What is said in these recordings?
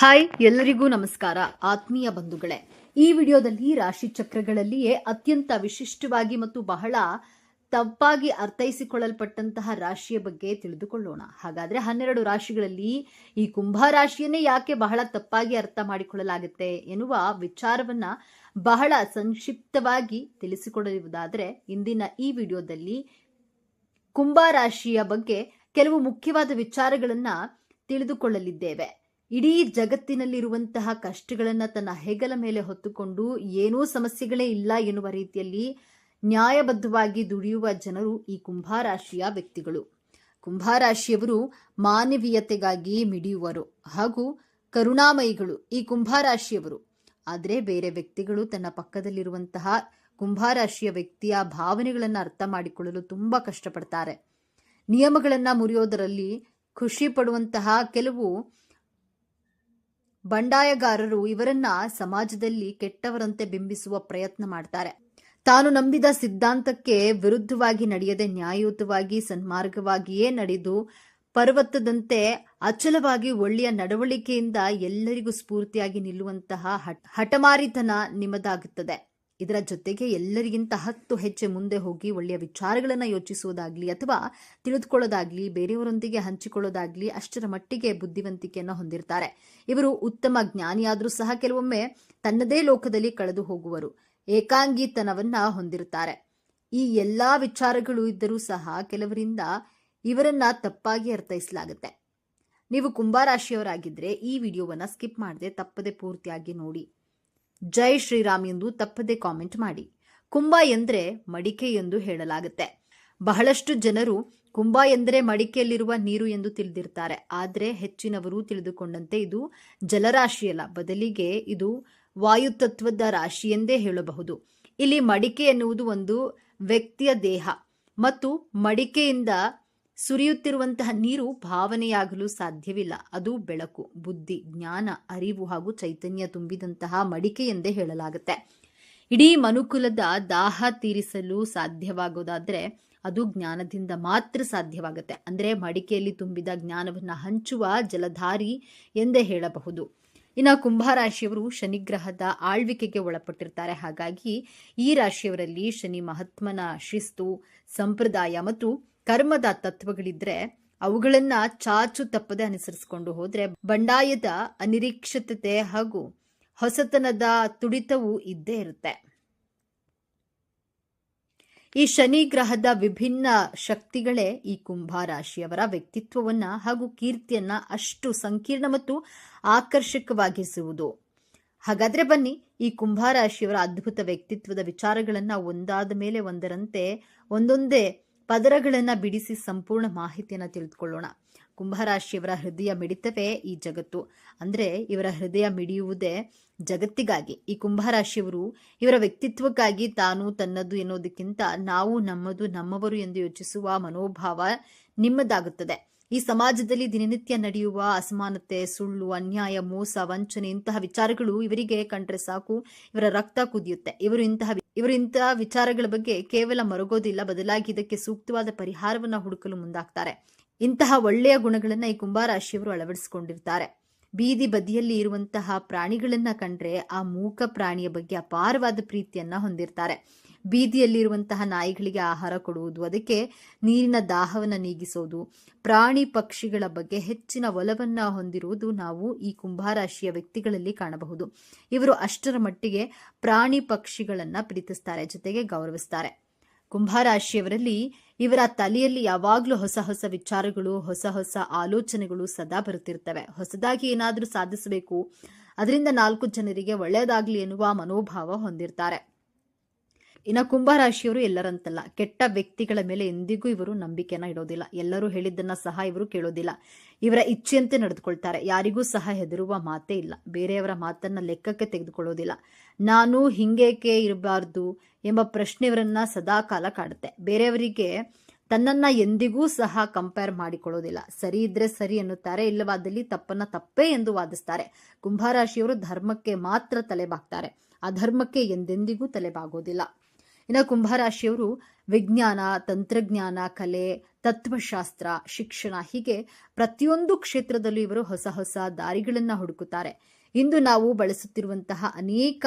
Hi, ಎಲ್ಲರಿಗೂ ನಮಸ್ಕಾರ ಆತ್ಮೀಯ ಬಂಧುಗಳೇ. ಈ ವಿಡಿಯೋದಲ್ಲಿ ರಾಶಿ ಚಕ್ರಗಳಲ್ಲಿಯೇ ಅತ್ಯಂತ ವಿಶಿಷ್ಟವಾಗಿ ಮತ್ತು ಬಹಳ ತಪ್ಪಾಗಿ ಅರ್ಥೈಸಿಕೊಳ್ಳಲ್ಪಟ್ಟಂತಹ ರಾಶಿಯ ಬಗ್ಗೆ ತಿಳಿದುಕೊಳ್ಳೋಣ. ಹಾಗಾದ್ರೆ 12 ರಾಶಿಗಳಲ್ಲಿ ಈ ಕುಂಭ ರಾಶಿಯನ್ನೇ ಯಾಕೆ ಬಹಳ ತಪ್ಪಾಗಿ ಅರ್ಥ ಮಾಡಿಕೊಳ್ಳಲಾಗುತ್ತೆ ಎನ್ನುವ ವಿಚಾರವನ್ನ ಬಹಳ ಸಂಕ್ಷಿಪ್ತವಾಗಿ ತಿಳಿಸಿಕೊಡುವುದಾದರೆ, ಇಂದಿನ ಈ ವಿಡಿಯೋದಲ್ಲಿ ಕುಂಭ ರಾಶಿಯ ಬಗ್ಗೆ ಕೆಲವು ಮುಖ್ಯವಾದ ವಿಚಾರಗಳನ್ನ ತಿಳಿದುಕೊಳ್ಳಲಿದ್ದೇವೆ. ಇಡೀ ಜಗತ್ತಿನಲ್ಲಿರುವಂತಹ ಕಷ್ಟಗಳನ್ನ ತನ್ನ ಹೆಗಲ ಮೇಲೆ ಹೊತ್ತುಕೊಂಡು ಏನೂ ಸಮಸ್ಯೆಗಳೇ ಇಲ್ಲ ಎನ್ನುವ ರೀತಿಯಲ್ಲಿ ನ್ಯಾಯಬದ್ಧವಾಗಿ ದುಡಿಯುವ ಜನರು ಈ ಕುಂಭರಾಶಿಯ ವ್ಯಕ್ತಿಗಳು. ಕುಂಭರಾಶಿಯವರು ಮಾನವೀಯತೆಗಾಗಿ ಮಿಡಿಯುವರು ಹಾಗೂ ಕರುಣಾಮಯಿಗಳು ಈ ಕುಂಭರಾಶಿಯವರು. ಆದರೆ ಬೇರೆ ವ್ಯಕ್ತಿಗಳು ತನ್ನ ಪಕ್ಕದಲ್ಲಿರುವಂತಹ ಕುಂಭರಾಶಿಯ ವ್ಯಕ್ತಿಯ ಭಾವನೆಗಳನ್ನು ಅರ್ಥ ಮಾಡಿಕೊಳ್ಳಲು ತುಂಬಾ ಕಷ್ಟಪಡ್ತಾರೆ. ನಿಯಮಗಳನ್ನ ಮುರಿಯೋದರಲ್ಲಿ ಖುಷಿ ಪಡುವಂತಹ ಕೆಲವು ಬಂಡಾಯಗಾರರು ಇವರನ್ನ ಸಮಾಜದಲ್ಲಿ ಕೆಟ್ಟವರಂತೆ ಬಿಂಬಿಸುವ ಪ್ರಯತ್ನ ಮಾಡ್ತಾರೆ. ತಾನು ನಂಬಿದ ಸಿದ್ಧಾಂತಕ್ಕೆ ವಿರುದ್ಧವಾಗಿ ನಡೆಯದೆ ನ್ಯಾಯಯುತವಾಗಿ ಸನ್ಮಾರ್ಗವಾಗಿಯೇ ನಡೆದು ಪರ್ವತದಂತೆ ಅಚಲವಾಗಿ ಒಳ್ಳೆಯ ನಡವಳಿಕೆಯಿಂದ ಎಲ್ಲರಿಗೂ ಸ್ಫೂರ್ತಿಯಾಗಿ ನಿಲ್ಲುವಂತಹ ಹಠಮಾರಿತನ ನಿಮ್ಮದಾಗುತ್ತದೆ. ಇದರ ಜೊತೆಗೆ ಎಲ್ಲರಿಗಿಂತ 10 ಹೆಜ್ಜೆ ಮುಂದೆ ಹೋಗಿ ಒಳ್ಳೆಯ ವಿಚಾರಗಳನ್ನು ಯೋಚಿಸುವುದಾಗ್ಲಿ ಅಥವಾ ತಿಳಿದುಕೊಳ್ಳೋದಾಗ್ಲಿ, ಬೇರೆಯವರೊಂದಿಗೆ ಹಂಚಿಕೊಳ್ಳೋದಾಗ್ಲಿ ಅಷ್ಟರ ಮಟ್ಟಿಗೆ ಬುದ್ಧಿವಂತಿಕೆಯನ್ನು ಹೊಂದಿರ್ತಾರೆ. ಇವರು ಉತ್ತಮ ಜ್ಞಾನಿಯಾದರೂ ಸಹ ಕೆಲವೊಮ್ಮೆ ತನ್ನದೇ ಲೋಕದಲ್ಲಿ ಕಳೆದು ಹೋಗುವರು. ಏಕಾಂಗಿತನವನ್ನ ಹೊಂದಿರುತ್ತಾರೆ. ಈ ಎಲ್ಲಾ ವಿಚಾರಗಳು ಇದ್ದರೂ ಸಹ ಕೆಲವರಿಂದ ಇವರನ್ನ ತಪ್ಪಾಗಿ ಅರ್ಥೈಸಲಾಗುತ್ತೆ. ನೀವು ಕುಂಭರಾಶಿಯವರಾಗಿದ್ರೆ ಈ ವಿಡಿಯೋವನ್ನ ಸ್ಕಿಪ್ ಮಾಡದೆ ತಪ್ಪದೆ ಪೂರ್ತಿಯಾಗಿ ನೋಡಿ. ಜೈ ಶ್ರೀರಾಮ್ ಎಂದು ತಪ್ಪದೆ ಕಾಮೆಂಟ್ ಮಾಡಿ. ಕುಂಭ ಎಂದ್ರೆ ಮಡಿಕೆ ಎಂದು ಹೇಳಲಾಗುತ್ತೆ. ಬಹಳಷ್ಟು ಜನರು ಕುಂಭ ಎಂದರೆ ಮಡಿಕೆಯಲ್ಲಿರುವ ನೀರು ಎಂದು ತಿಳಿದಿರ್ತಾರೆ. ಆದರೆ ಹೆಚ್ಚಿನವರು ತಿಳಿದುಕೊಂಡಂತೆ ಇದು ಜಲರಾಶಿಯಲ್ಲ, ಬದಲಿಗೆ ಇದು ವಾಯುತತ್ವದ ರಾಶಿ ಎಂದೇ ಹೇಳಬಹುದು. ಇಲ್ಲಿ ಮಡಿಕೆ ಎನ್ನುವುದು ಒಂದು ವ್ಯಕ್ತಿಯ ದೇಹ ಮತ್ತು ಮಡಿಕೆಯಿಂದ ಸುರಿಯುತ್ತಿರುವಂತಹ ನೀರು ಭಾವನೆಯಾಗಲು ಸಾಧ್ಯವಿಲ್ಲ. ಅದು ಬೆಳಕು, ಬುದ್ಧಿ, ಜ್ಞಾನ, ಅರಿವು ಹಾಗೂ ಚೈತನ್ಯ ತುಂಬಿದಂತಹ ಮಡಿಕೆ ಎಂದೇ ಹೇಳಲಾಗುತ್ತೆ. ಇಡೀ ಮನುಕುಲದ ದಾಹ ತೀರಿಸಲು ಸಾಧ್ಯವಾಗೋದಾದ್ರೆ ಅದು ಜ್ಞಾನದಿಂದ ಮಾತ್ರ ಸಾಧ್ಯವಾಗುತ್ತೆ. ಅಂದ್ರೆ ಮಡಿಕೆಯಲ್ಲಿ ತುಂಬಿದ ಜ್ಞಾನವನ್ನ ಹಂಚುವ ಜಲಧಾರಿ ಎಂದೇ ಹೇಳಬಹುದು. ಇನ್ನು ಕುಂಭರಾಶಿಯವರು ಶನಿಗ್ರಹದ ಆಳ್ವಿಕೆಗೆ ಒಳಪಟ್ಟಿರ್ತಾರೆ. ಹಾಗಾಗಿ ಈ ರಾಶಿಯವರಲ್ಲಿ ಶನಿ ಮಹಾತ್ಮನ ಶಿಸ್ತು, ಸಂಪ್ರದಾಯ ಮತ್ತು ಕರ್ಮದ ತತ್ವಗಳಿದ್ರೆ ಅವುಗಳನ್ನ ಚಾಚು ತಪ್ಪದೆ ಅನುಸರಿಸಿಕೊಂಡು ಹೋದ್ರೆ ಬಂಡಾಯದ ಅನಿರೀಕ್ಷಿತತೆ ಹಾಗೂ ಹೊಸತನದ ತುಡಿತವು ಇದ್ದೇ ಇರುತ್ತೆ. ಈ ಶನಿ ಗ್ರಹದ ವಿಭಿನ್ನ ಶಕ್ತಿಗಳೇ ಈ ಕುಂಭರಾಶಿಯವರ ವ್ಯಕ್ತಿತ್ವವನ್ನ ಹಾಗೂ ಕೀರ್ತಿಯನ್ನ ಅಷ್ಟು ಸಂಕೀರ್ಣ ಮತ್ತು ಆಕರ್ಷಕವಾಗಿಸುವುದು. ಹಾಗಾದ್ರೆ ಬನ್ನಿ, ಈ ಕುಂಭರಾಶಿಯವರ ಅದ್ಭುತ ವ್ಯಕ್ತಿತ್ವದ ವಿಚಾರಗಳನ್ನ ಒಂದಾದ ಮೇಲೆ ಒಂದರಂತೆ ಒಂದೊಂದೇ ಪದರಗಳನ್ನ ಬಿಡಿಸಿ ಸಂಪೂರ್ಣ ಮಾಹಿತಿಯನ್ನ ತಿಳಿದುಕೊಳ್ಳೋಣ. ಕುಂಭರಾಶಿಯವರ ಹೃದಯ ಮಿಡಿತವೇ ಈ ಜಗತ್ತು. ಅಂದ್ರೆ ಇವರ ಹೃದಯ ಮಿಡಿಯುವುದೇ ಜಗತ್ತಿಗಾಗಿ. ಈ ಕುಂಭರಾಶಿಯವರು ಇವರ ವ್ಯಕ್ತಿತ್ವಕ್ಕಾಗಿ ತಾನು ತನ್ನದು ಎನ್ನುವುದಕ್ಕಿಂತ ನಾವು ನಮ್ಮದು ನಮ್ಮವರು ಎಂದು ಯೋಚಿಸುವ ಮನೋಭಾವ ನಿಮ್ಮದಾಗುತ್ತದೆ. ಈ ಸಮಾಜದಲ್ಲಿ ದಿನನಿತ್ಯ ನಡೆಯುವ ಅಸಮಾನತೆ, ಸುಳ್ಳು, ಅನ್ಯಾಯ, ಮೋಸ, ವಂಚನೆ ಇಂತಹ ವಿಚಾರಗಳು ಇವರಿಗೆ ಕಂಡ್ರೆ ಸಾಕು ಇವರ ರಕ್ತ ಕುದಿಯುತ್ತೆ. ಇವರು ಇಂತಹ ವಿಚಾರಗಳ ಬಗ್ಗೆ ಕೇವಲ ಮರಗೋದಿಲ್ಲ, ಬದಲಾಗಿ ಇದಕ್ಕೆ ಸೂಕ್ತವಾದ ಪರಿಹಾರವನ್ನ ಹುಡುಕಲು ಮುಂದಾಗ್ತಾರೆ. ಇಂತಹ ಒಳ್ಳೆಯ ಗುಣಗಳನ್ನ ಈ ಕುಂಭರಾಶಿಯವರು ಅಳವಡಿಸಿಕೊಂಡಿರ್ತಾರೆ. ಬೀದಿ ಬದಿಯಲ್ಲಿ ಇರುವಂತಹ ಪ್ರಾಣಿಗಳನ್ನ ಕಂಡ್ರೆ ಆ ಮೂಕ ಪ್ರಾಣಿಯ ಬಗ್ಗೆ ಅಪಾರವಾದ ಪ್ರೀತಿಯನ್ನ ಹೊಂದಿರ್ತಾರೆ. ಬೀದಿಯಲ್ಲಿರುವಂತಹ ನಾಯಿಗಳಿಗೆ ಆಹಾರ ಕೊಡುವುದು, ಅದಕ್ಕೆ ನೀರಿನ ದಾಹವನ್ನು ನೀಗಿಸೋದು, ಪ್ರಾಣಿ ಪಕ್ಷಿಗಳ ಬಗ್ಗೆ ಹೆಚ್ಚಿನ ಒಲವನ್ನ ಹೊಂದಿರುವುದು ನಾವು ಈ ಕುಂಭರಾಶಿಯ ವ್ಯಕ್ತಿಗಳಲ್ಲಿ ಕಾಣಬಹುದು. ಇವರು ಅಷ್ಟರ ಮಟ್ಟಿಗೆ ಪ್ರಾಣಿ ಪಕ್ಷಿಗಳನ್ನ ಪ್ರೀತಿಸ್ತಾರೆ, ಜೊತೆಗೆ ಗೌರವಿಸ್ತಾರೆ. ಕುಂಭರಾಶಿಯವರಲ್ಲಿ ಇವರ ತಲೆಯಲ್ಲಿ ಯಾವಾಗಲೂ ಹೊಸ ಹೊಸ ವಿಚಾರಗಳು, ಹೊಸ ಹೊಸ ಆಲೋಚನೆಗಳು ಸದಾ ಬರುತ್ತಿರ್ತವೆ. ಹೊಸದಾಗಿ ಏನಾದರೂ ಸಾಧಿಸಬೇಕು, ಅದರಿಂದ 4 ಜನರಿಗೆ ಒಳ್ಳೆಯದಾಗ್ಲಿ ಎನ್ನುವ ಮನೋಭಾವ ಹೊಂದಿರ್ತಾರೆ. ಇನ್ನು ಕುಂಭರಾಶಿಯವರು ಎಲ್ಲರಂತಲ್ಲ, ಕೆಟ್ಟ ವ್ಯಕ್ತಿಗಳ ಮೇಲೆ ಎಂದಿಗೂ ಇವರು ನಂಬಿಕೆನ ಇಡೋದಿಲ್ಲ. ಎಲ್ಲರೂ ಹೇಳಿದ್ದನ್ನ ಸಹ ಇವರು ಕೇಳೋದಿಲ್ಲ. ಇವರ ಇಚ್ಛೆಯಂತೆ ನಡೆದುಕೊಳ್ತಾರೆ. ಯಾರಿಗೂ ಸಹ ಹೆದರುವ ಮಾತೇ ಇಲ್ಲ. ಬೇರೆಯವರ ಮಾತನ್ನ ಲೆಕ್ಕಕ್ಕೆ ತೆಗೆದುಕೊಳ್ಳೋದಿಲ್ಲ. ನಾನು ಹಿಂಗೇಕೆ ಇರಬಾರ್ದು ಎಂಬ ಪ್ರಶ್ನೆ ಇವರನ್ನ ಸದಾ ಕಾಲ ಕಾಡುತ್ತೆ. ಬೇರೆಯವರಿಗೆ ತನ್ನನ್ನ ಎಂದಿಗೂ ಸಹ ಕಂಪೇರ್ ಮಾಡಿಕೊಳ್ಳೋದಿಲ್ಲ. ಸರಿ ಇದ್ರೆ ಸರಿ ಎನ್ನುತ್ತಾರೆ, ಇಲ್ಲವಾದಲ್ಲಿ ತಪ್ಪನ್ನ ತಪ್ಪೇ ಎಂದು ವಾದಿಸ್ತಾರೆ. ಕುಂಭರಾಶಿಯವರು ಧರ್ಮಕ್ಕೆ ಮಾತ್ರ ತಲೆಬಾಗ್ತಾರೆ, ಅಧರ್ಮಕ್ಕೆ ಎಂದೆಂದಿಗೂ ತಲೆಬಾಗೋದಿಲ್ಲ. ಇನ್ನು ಕುಂಭರಾಶಿಯವರು ವಿಜ್ಞಾನ, ತಂತ್ರಜ್ಞಾನ, ಕಲೆ, ತತ್ವಶಾಸ್ತ್ರ, ಶಿಕ್ಷಣ ಹೀಗೆ ಪ್ರತಿಯೊಂದು ಕ್ಷೇತ್ರದಲ್ಲೂ ಇವರು ಹೊಸ ಹೊಸ ದಾರಿಗಳನ್ನು ಹುಡುಕುತ್ತಾರೆ. ಇಂದು ನಾವು ಬಳಸುತ್ತಿರುವಂತಹ ಅನೇಕ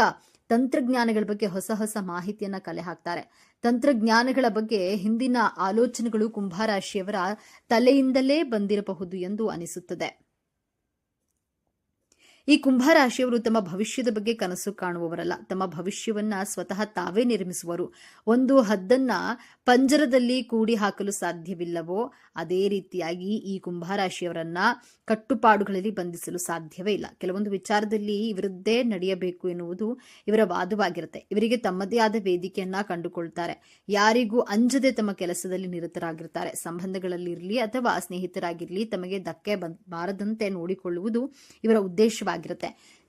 ತಂತ್ರಜ್ಞಾನಗಳ ಬಗ್ಗೆ ಹೊಸ ಹೊಸ ಮಾಹಿತಿಯನ್ನ ಕಲೆ ಹಾಕ್ತಾರೆ. ತಂತ್ರಜ್ಞಾನಗಳ ಬಗ್ಗೆ ಹಿಂದಿನ ಆಲೋಚನೆಗಳು ಕುಂಭರಾಶಿಯವರ ತಲೆಯಿಂದಲೇ ಬಂದಿರಬಹುದು ಎಂದು ಅನಿಸುತ್ತದೆ. ಈ ಕುಂಭರಾಶಿಯವರು ತಮ್ಮ ಭವಿಷ್ಯದ ಬಗ್ಗೆ ಕನಸು ಕಾಣುವವರಲ್ಲ, ತಮ್ಮ ಭವಿಷ್ಯವನ್ನ ಸ್ವತಃ ತಾವೇ ನಿರ್ಮಿಸುವರು. ಒಂದು ಹದ್ದನ್ನ ಪಂಜರದಲ್ಲಿ ಕೂಡಿ ಹಾಕಲು ಸಾಧ್ಯವಿಲ್ಲವೋ ಅದೇ ರೀತಿಯಾಗಿ ಈ ಕುಂಭರಾಶಿಯವರನ್ನ ಕಟ್ಟುಪಾಡುಗಳಲ್ಲಿ ಬಂಧಿಸಲು ಸಾಧ್ಯವೇ ಇಲ್ಲ. ಕೆಲವೊಂದು ವಿಚಾರದಲ್ಲಿ ಇವರದ್ದೇ ನಡೆಯಬೇಕು ಎನ್ನುವುದು ಇವರ ವಾದವಾಗಿರುತ್ತೆ. ಇವರಿಗೆ ತಮ್ಮದೇ ಆದ ವೇದಿಕೆಯನ್ನ ಕಂಡುಕೊಳ್ತಾರೆ. ಯಾರಿಗೂ ಅಂಜದೆ ತಮ್ಮ ಕೆಲಸದಲ್ಲಿ ನಿರತರಾಗಿರ್ತಾರೆ. ಸಂಬಂಧಗಳಲ್ಲಿರಲಿ ಅಥವಾ ಸ್ನೇಹಿತರಾಗಿರಲಿ ತಮಗೆ ಧಕ್ಕೆ ಬಾರದಂತೆ ನೋಡಿಕೊಳ್ಳುವುದು ಇವರ ಉದ್ದೇಶವಾಗಿರುತ್ತೆ.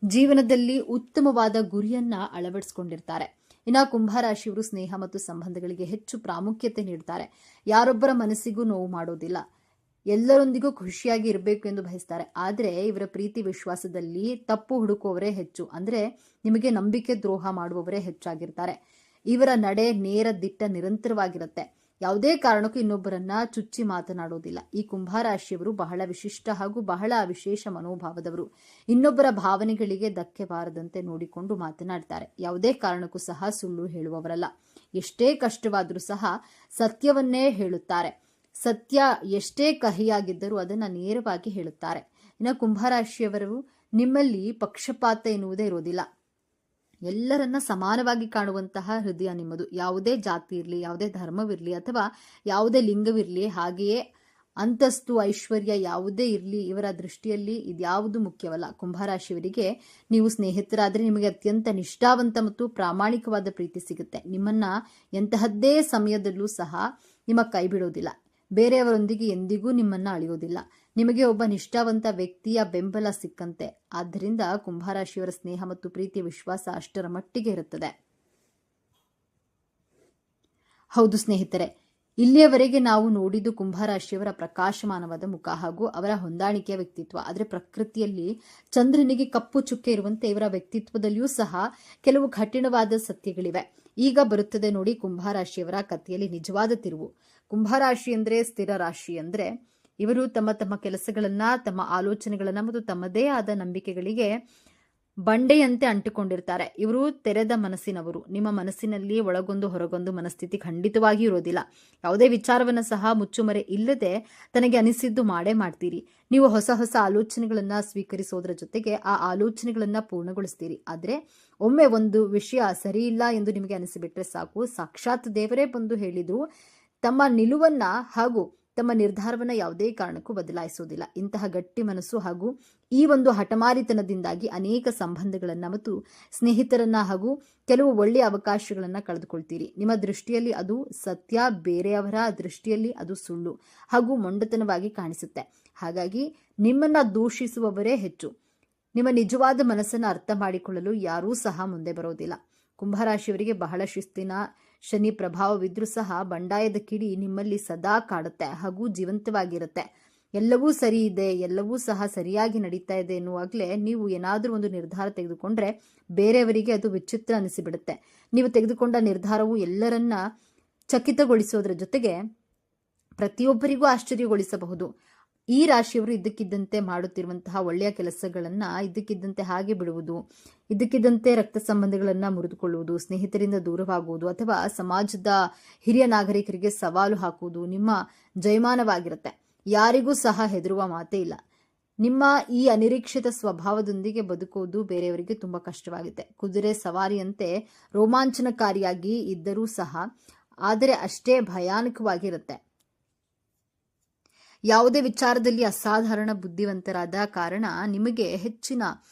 ಜೀವನದಲ್ಲಿ ಉತ್ತಮವಾದ ಗುರಿಯನ್ನ ಅಳವಡಿಸಿಕೊಂಡಿರ್ತಾರೆ. ಇನ್ನು ಕುಂಭರಾಶಿಯವರು ಸ್ನೇಹ ಮತ್ತು ಸಂಬಂಧಗಳಿಗೆ ಹೆಚ್ಚು ಪ್ರಾಮುಖ್ಯತೆ ನೀಡ್ತಾರೆ. ಯಾರೊಬ್ಬರ ಮನಸ್ಸಿಗೂ ನೋವು ಮಾಡೋದಿಲ್ಲ. ಎಲ್ಲರೊಂದಿಗೂ ಖುಷಿಯಾಗಿ ಇರಬೇಕು ಎಂದು ಬಯಸ್ತಾರೆ. ಆದರೆ ಇವರ ಪ್ರೀತಿ ವಿಶ್ವಾಸದಲ್ಲಿ ತಪ್ಪು ಹುಡುಕುವವರೇ ಹೆಚ್ಚು. ಅಂದ್ರೆ ನಿಮಗೆ ನಂಬಿಕೆ ದ್ರೋಹ ಮಾಡುವವರೇ ಹೆಚ್ಚಾಗಿರ್ತಾರೆ. ಇವರ ನಡೆ ನೇರ ದಿಟ್ಟ ನಿರಂತರವಾಗಿರುತ್ತೆ. ಯಾವುದೇ ಕಾರಣಕ್ಕೂ ಇನ್ನೊಬ್ಬರನ್ನ ಚುಚ್ಚಿ ಮಾತನಾಡೋದಿಲ್ಲ. ಈ ಕುಂಭರಾಶಿಯವರು ಬಹಳ ವಿಶಿಷ್ಟ ಹಾಗೂ ಬಹಳ ವಿಶೇಷ ಮನೋಭಾವದವರು. ಇನ್ನೊಬ್ಬರ ಭಾವನೆಗಳಿಗೆ ಧಕ್ಕೆ ಬಾರದಂತೆ ನೋಡಿಕೊಂಡು ಮಾತನಾಡ್ತಾರೆ. ಯಾವುದೇ ಕಾರಣಕ್ಕೂ ಸಹ ಸುಳ್ಳು ಹೇಳುವವರಲ್ಲ. ಎಷ್ಟೇ ಕಷ್ಟವಾದರೂ ಸಹ ಸತ್ಯವನ್ನೇ ಹೇಳುತ್ತಾರೆ. ಸತ್ಯ ಎಷ್ಟೇ ಕಹಿಯಾಗಿದ್ದರೂ ಅದನ್ನ ನೇರವಾಗಿ ಹೇಳುತ್ತಾರೆ. ಇನ್ನು ಕುಂಭರಾಶಿಯವರು ನಿಮ್ಮಲ್ಲಿ ಪಕ್ಷಪಾತ ಎನ್ನುವುದೇ ಇರೋದಿಲ್ಲ. ಎಲ್ಲರನ್ನ ಸಮಾನವಾಗಿ ಕಾಣುವಂತಹ ಹೃದಯ ನಿಮ್ಮದು. ಯಾವುದೇ ಜಾತಿ ಇರಲಿ, ಯಾವುದೇ ಧರ್ಮವಿರಲಿ ಅಥವಾ ಯಾವುದೇ ಲಿಂಗವಿರಲಿ, ಹಾಗೆಯೇ ಅಂತಸ್ತು ಐಶ್ವರ್ಯ ಯಾವುದೇ ಇರಲಿ, ಇವರ ದೃಷ್ಟಿಯಲ್ಲಿ ಇದ್ಯಾವುದು ಮುಖ್ಯವಲ್ಲ. ಕುಂಭರಾಶಿಯವರಿಗೆ ನೀವು ಸ್ನೇಹಿತರಾದರೆ ನಿಮಗೆ ಅತ್ಯಂತ ನಿಷ್ಠಾವಂತ ಮತ್ತು ಪ್ರಾಮಾಣಿಕವಾದ ಪ್ರೀತಿ ಸಿಗುತ್ತೆ. ನಿಮ್ಮನ್ನ ಎಂತಹದ್ದೇ ಸಮಯದಲ್ಲೂ ಸಹ ನಿಮ್ಮ ಕೈ ಬಿಡೋದಿಲ್ಲ. ಬೇರೆಯವರೊಂದಿಗೆ ಎಂದಿಗೂ ನಿಮ್ಮನ್ನ ಅಳೆಯೋದಿಲ್ಲ. ನಿಮಗೆ ಒಬ್ಬ ನಿಷ್ಠಾವಂತ ವ್ಯಕ್ತಿಯ ಬೆಂಬಲ ಸಿಕ್ಕಂತೆ. ಆದ್ದರಿಂದ ಕುಂಭರಾಶಿಯವರ ಸ್ನೇಹ ಮತ್ತು ಪ್ರೀತಿಯ ವಿಶ್ವಾಸ ಅಷ್ಟರ ಮಟ್ಟಿಗೆ ಇರುತ್ತದೆ. ಹೌದು ಸ್ನೇಹಿತರೆ, ಇಲ್ಲಿಯವರೆಗೆ ನಾವು ನೋಡಿದ್ದು ಕುಂಭರಾಶಿಯವರ ಪ್ರಕಾಶಮಾನವಾದ ಮುಖ ಹಾಗೂ ಅವರ ಹೊಂದಾಣಿಕೆಯ ವ್ಯಕ್ತಿತ್ವ. ಆದರೆ ಪ್ರಕೃತಿಯಲ್ಲಿ ಚಂದ್ರನಿಗೆ ಕಪ್ಪು ಚುಕ್ಕೆ ಇರುವಂತೆ ಇವರ ವ್ಯಕ್ತಿತ್ವದಲ್ಲಿಯೂ ಸಹ ಕೆಲವು ಕಠಿಣವಾದ ಸತ್ಯಗಳಿವೆ. ಈಗ ಬರುತ್ತದೆ ನೋಡಿ ಕುಂಭರಾಶಿಯವರ ಕಥೆಯಲ್ಲಿ ನಿಜವಾದ ತಿರುವು. ಕುಂಭರಾಶಿ ಅಂದ್ರೆ ಸ್ಥಿರ ರಾಶಿ. ಅಂದ್ರೆ ಇವರು ತಮ್ಮ ತಮ್ಮ ಕೆಲಸಗಳನ್ನ, ತಮ್ಮ ಆಲೋಚನೆಗಳನ್ನ ಮತ್ತು ತಮ್ಮದೇ ಆದ ನಂಬಿಕೆಗಳಿಗೆ ಬಂಡೆಯಂತೆ ಅಂಟಿಕೊಂಡಿರ್ತಾರೆ. ಇವರು ತೆರೆದ ಮನಸ್ಸಿನವರು. ನಿಮ್ಮ ಮನಸ್ಸಿನಲ್ಲಿ ಒಳಗೊಂದು ಹೊರಗೊಂದು ಮನಸ್ಥಿತಿ ಖಂಡಿತವಾಗಿ ಇರೋದಿಲ್ಲ. ಯಾವುದೇ ವಿಚಾರವನ್ನ ಸಹ ಮುಚ್ಚುಮರೆ ಇಲ್ಲದೆ ತನಗೆ ಅನಿಸಿದ್ದು ಮಾಡೇ ಮಾಡ್ತೀರಿ. ನೀವು ಹೊಸ ಹೊಸ ಆಲೋಚನೆಗಳನ್ನ ಸ್ವೀಕರಿಸೋದ್ರ ಜೊತೆಗೆ ಆ ಆಲೋಚನೆಗಳನ್ನ ಪೂರ್ಣಗೊಳಿಸ್ತೀರಿ. ಆದ್ರೆ ಒಮ್ಮೆ ಒಂದು ವಿಷಯ ಸರಿ ಇಲ್ಲ ಎಂದು ನಿಮಗೆ ಅನಿಸಿಬಿಟ್ರೆ ಸಾಕು, ಸಾಕ್ಷಾತ್ ದೇವರೇ ಬಂದು ಹೇಳಿದ್ರು ತಮ್ಮ ನಿಲುವನ್ನ ಹಾಗೂ ತಮ್ಮ ನಿರ್ಧಾರವನ್ನ ಯಾವುದೇ ಕಾರಣಕ್ಕೂ ಬದಲಾಯಿಸುವುದಿಲ್ಲ. ಇಂತಹ ಗಟ್ಟಿ ಮನಸ್ಸು ಹಾಗೂ ಈ ಒಂದು ಹಠಮಾರಿತನದಿಂದಾಗಿ ಅನೇಕ ಸಂಬಂಧಗಳನ್ನ ಮತ್ತು ಸ್ನೇಹಿತರನ್ನ ಹಾಗೂ ಕೆಲವು ಒಳ್ಳೆಯ ಅವಕಾಶಗಳನ್ನ ಕಳೆದುಕೊಳ್ತೀರಿ. ನಿಮ್ಮ ದೃಷ್ಟಿಯಲ್ಲಿ ಅದು ಸತ್ಯ, ಬೇರೆಯವರ ದೃಷ್ಟಿಯಲ್ಲಿ ಅದು ಸುಳ್ಳು ಹಾಗೂ ಮೊಂಡತನವಾಗಿ ಕಾಣಿಸುತ್ತೆ. ಹಾಗಾಗಿ ನಿಮ್ಮನ್ನ ದೂಷಿಸುವವರೇ ಹೆಚ್ಚು. ನಿಮ್ಮ ನಿಜವಾದ ಮನಸ್ಸನ್ನು ಅರ್ಥ ಮಾಡಿಕೊಳ್ಳಲು ಯಾರೂ ಸಹ ಮುಂದೆ ಬರೋದಿಲ್ಲ. ಕುಂಭರಾಶಿಯವರಿಗೆ ಬಹಳ ಶಿಸ್ತಿನ ಶನಿ ಪ್ರಭಾವವಿದ್ರೂ ಸಹ ಬಂಡಾಯದ ಕಿಡಿ ನಿಮ್ಮಲ್ಲಿ ಸದಾ ಕಾಡುತ್ತೆ ಹಾಗೂ ಜೀವಂತವಾಗಿರುತ್ತೆ. ಎಲ್ಲವೂ ಸರಿ ಇದೆ, ಎಲ್ಲವೂ ಸಹ ಸರಿಯಾಗಿ ನಡೀತಾ ಇದೆ ಎನ್ನುವಾಗಲೇ ನೀವು ಏನಾದರೂ ಒಂದು ನಿರ್ಧಾರ ತೆಗೆದುಕೊಂಡ್ರೆ ಬೇರೆಯವರಿಗೆ ಅದು ವಿಚಿತ್ರ ಅನಿಸಿಬಿಡುತ್ತೆ. ನೀವು ತೆಗೆದುಕೊಂಡ ನಿರ್ಧಾರವು ಎಲ್ಲರನ್ನ ಚಕಿತಗೊಳಿಸೋದ್ರ ಜೊತೆಗೆ ಪ್ರತಿಯೊಬ್ಬರಿಗೂ ಆಶ್ಚರ್ಯಗೊಳಿಸಬಹುದು. ಈ ರಾಶಿಯವರು ಇದ್ದಕ್ಕಿದ್ದಂತೆ ಮಾಡುತ್ತಿರುವಂತಹ ಒಳ್ಳೆಯ ಕೆಲಸಗಳನ್ನ ಇದ್ದಕ್ಕಿದ್ದಂತೆ ಹಾಗೆ ಬಿಡುವುದು, ಇದ್ದಕ್ಕಿದ್ದಂತೆ ರಕ್ತ ಸಂಬಂಧಗಳನ್ನ ಮುರಿದುಕೊಳ್ಳುವುದು, ಸ್ನೇಹಿತರಿಂದ ದೂರವಾಗುವುದು ಅಥವಾ ಸಮಾಜದ ಹಿರಿಯ ನಾಗರಿಕರಿಗೆ ಸವಾಲು ಹಾಕುವುದು ನಿಮ್ಮ ಜಯಮಾನವಾಗಿರುತ್ತೆ. ಯಾರಿಗೂ ಸಹ ಹೆದರುವ ಮಾತೇ ಇಲ್ಲ. ನಿಮ್ಮ ಈ ಅನಿರೀಕ್ಷಿತ ಸ್ವಭಾವದೊಂದಿಗೆ ಬದುಕುವುದು ಬೇರೆಯವರಿಗೆ ತುಂಬಾ ಕಷ್ಟವಾಗುತ್ತೆ. ಕುದುರೆ ಸವಾರಿಯಂತೆ ರೋಮಾಂಚನಕಾರಿಯಾಗಿ ಇದ್ದರೂ ಸಹ ಆದರೆ ಅಷ್ಟೇ ಭಯಾನಕವಾಗಿರುತ್ತೆ. ಯಾವುದೇ ವಿಚಾರದಲ್ಲಿ ಅಸಾಧಾರಣ ಬುದ್ಧಿವಂತರಾದ ಕಾರಣ ನಿಮಗೆ ಹೆಚ್ಚಿನ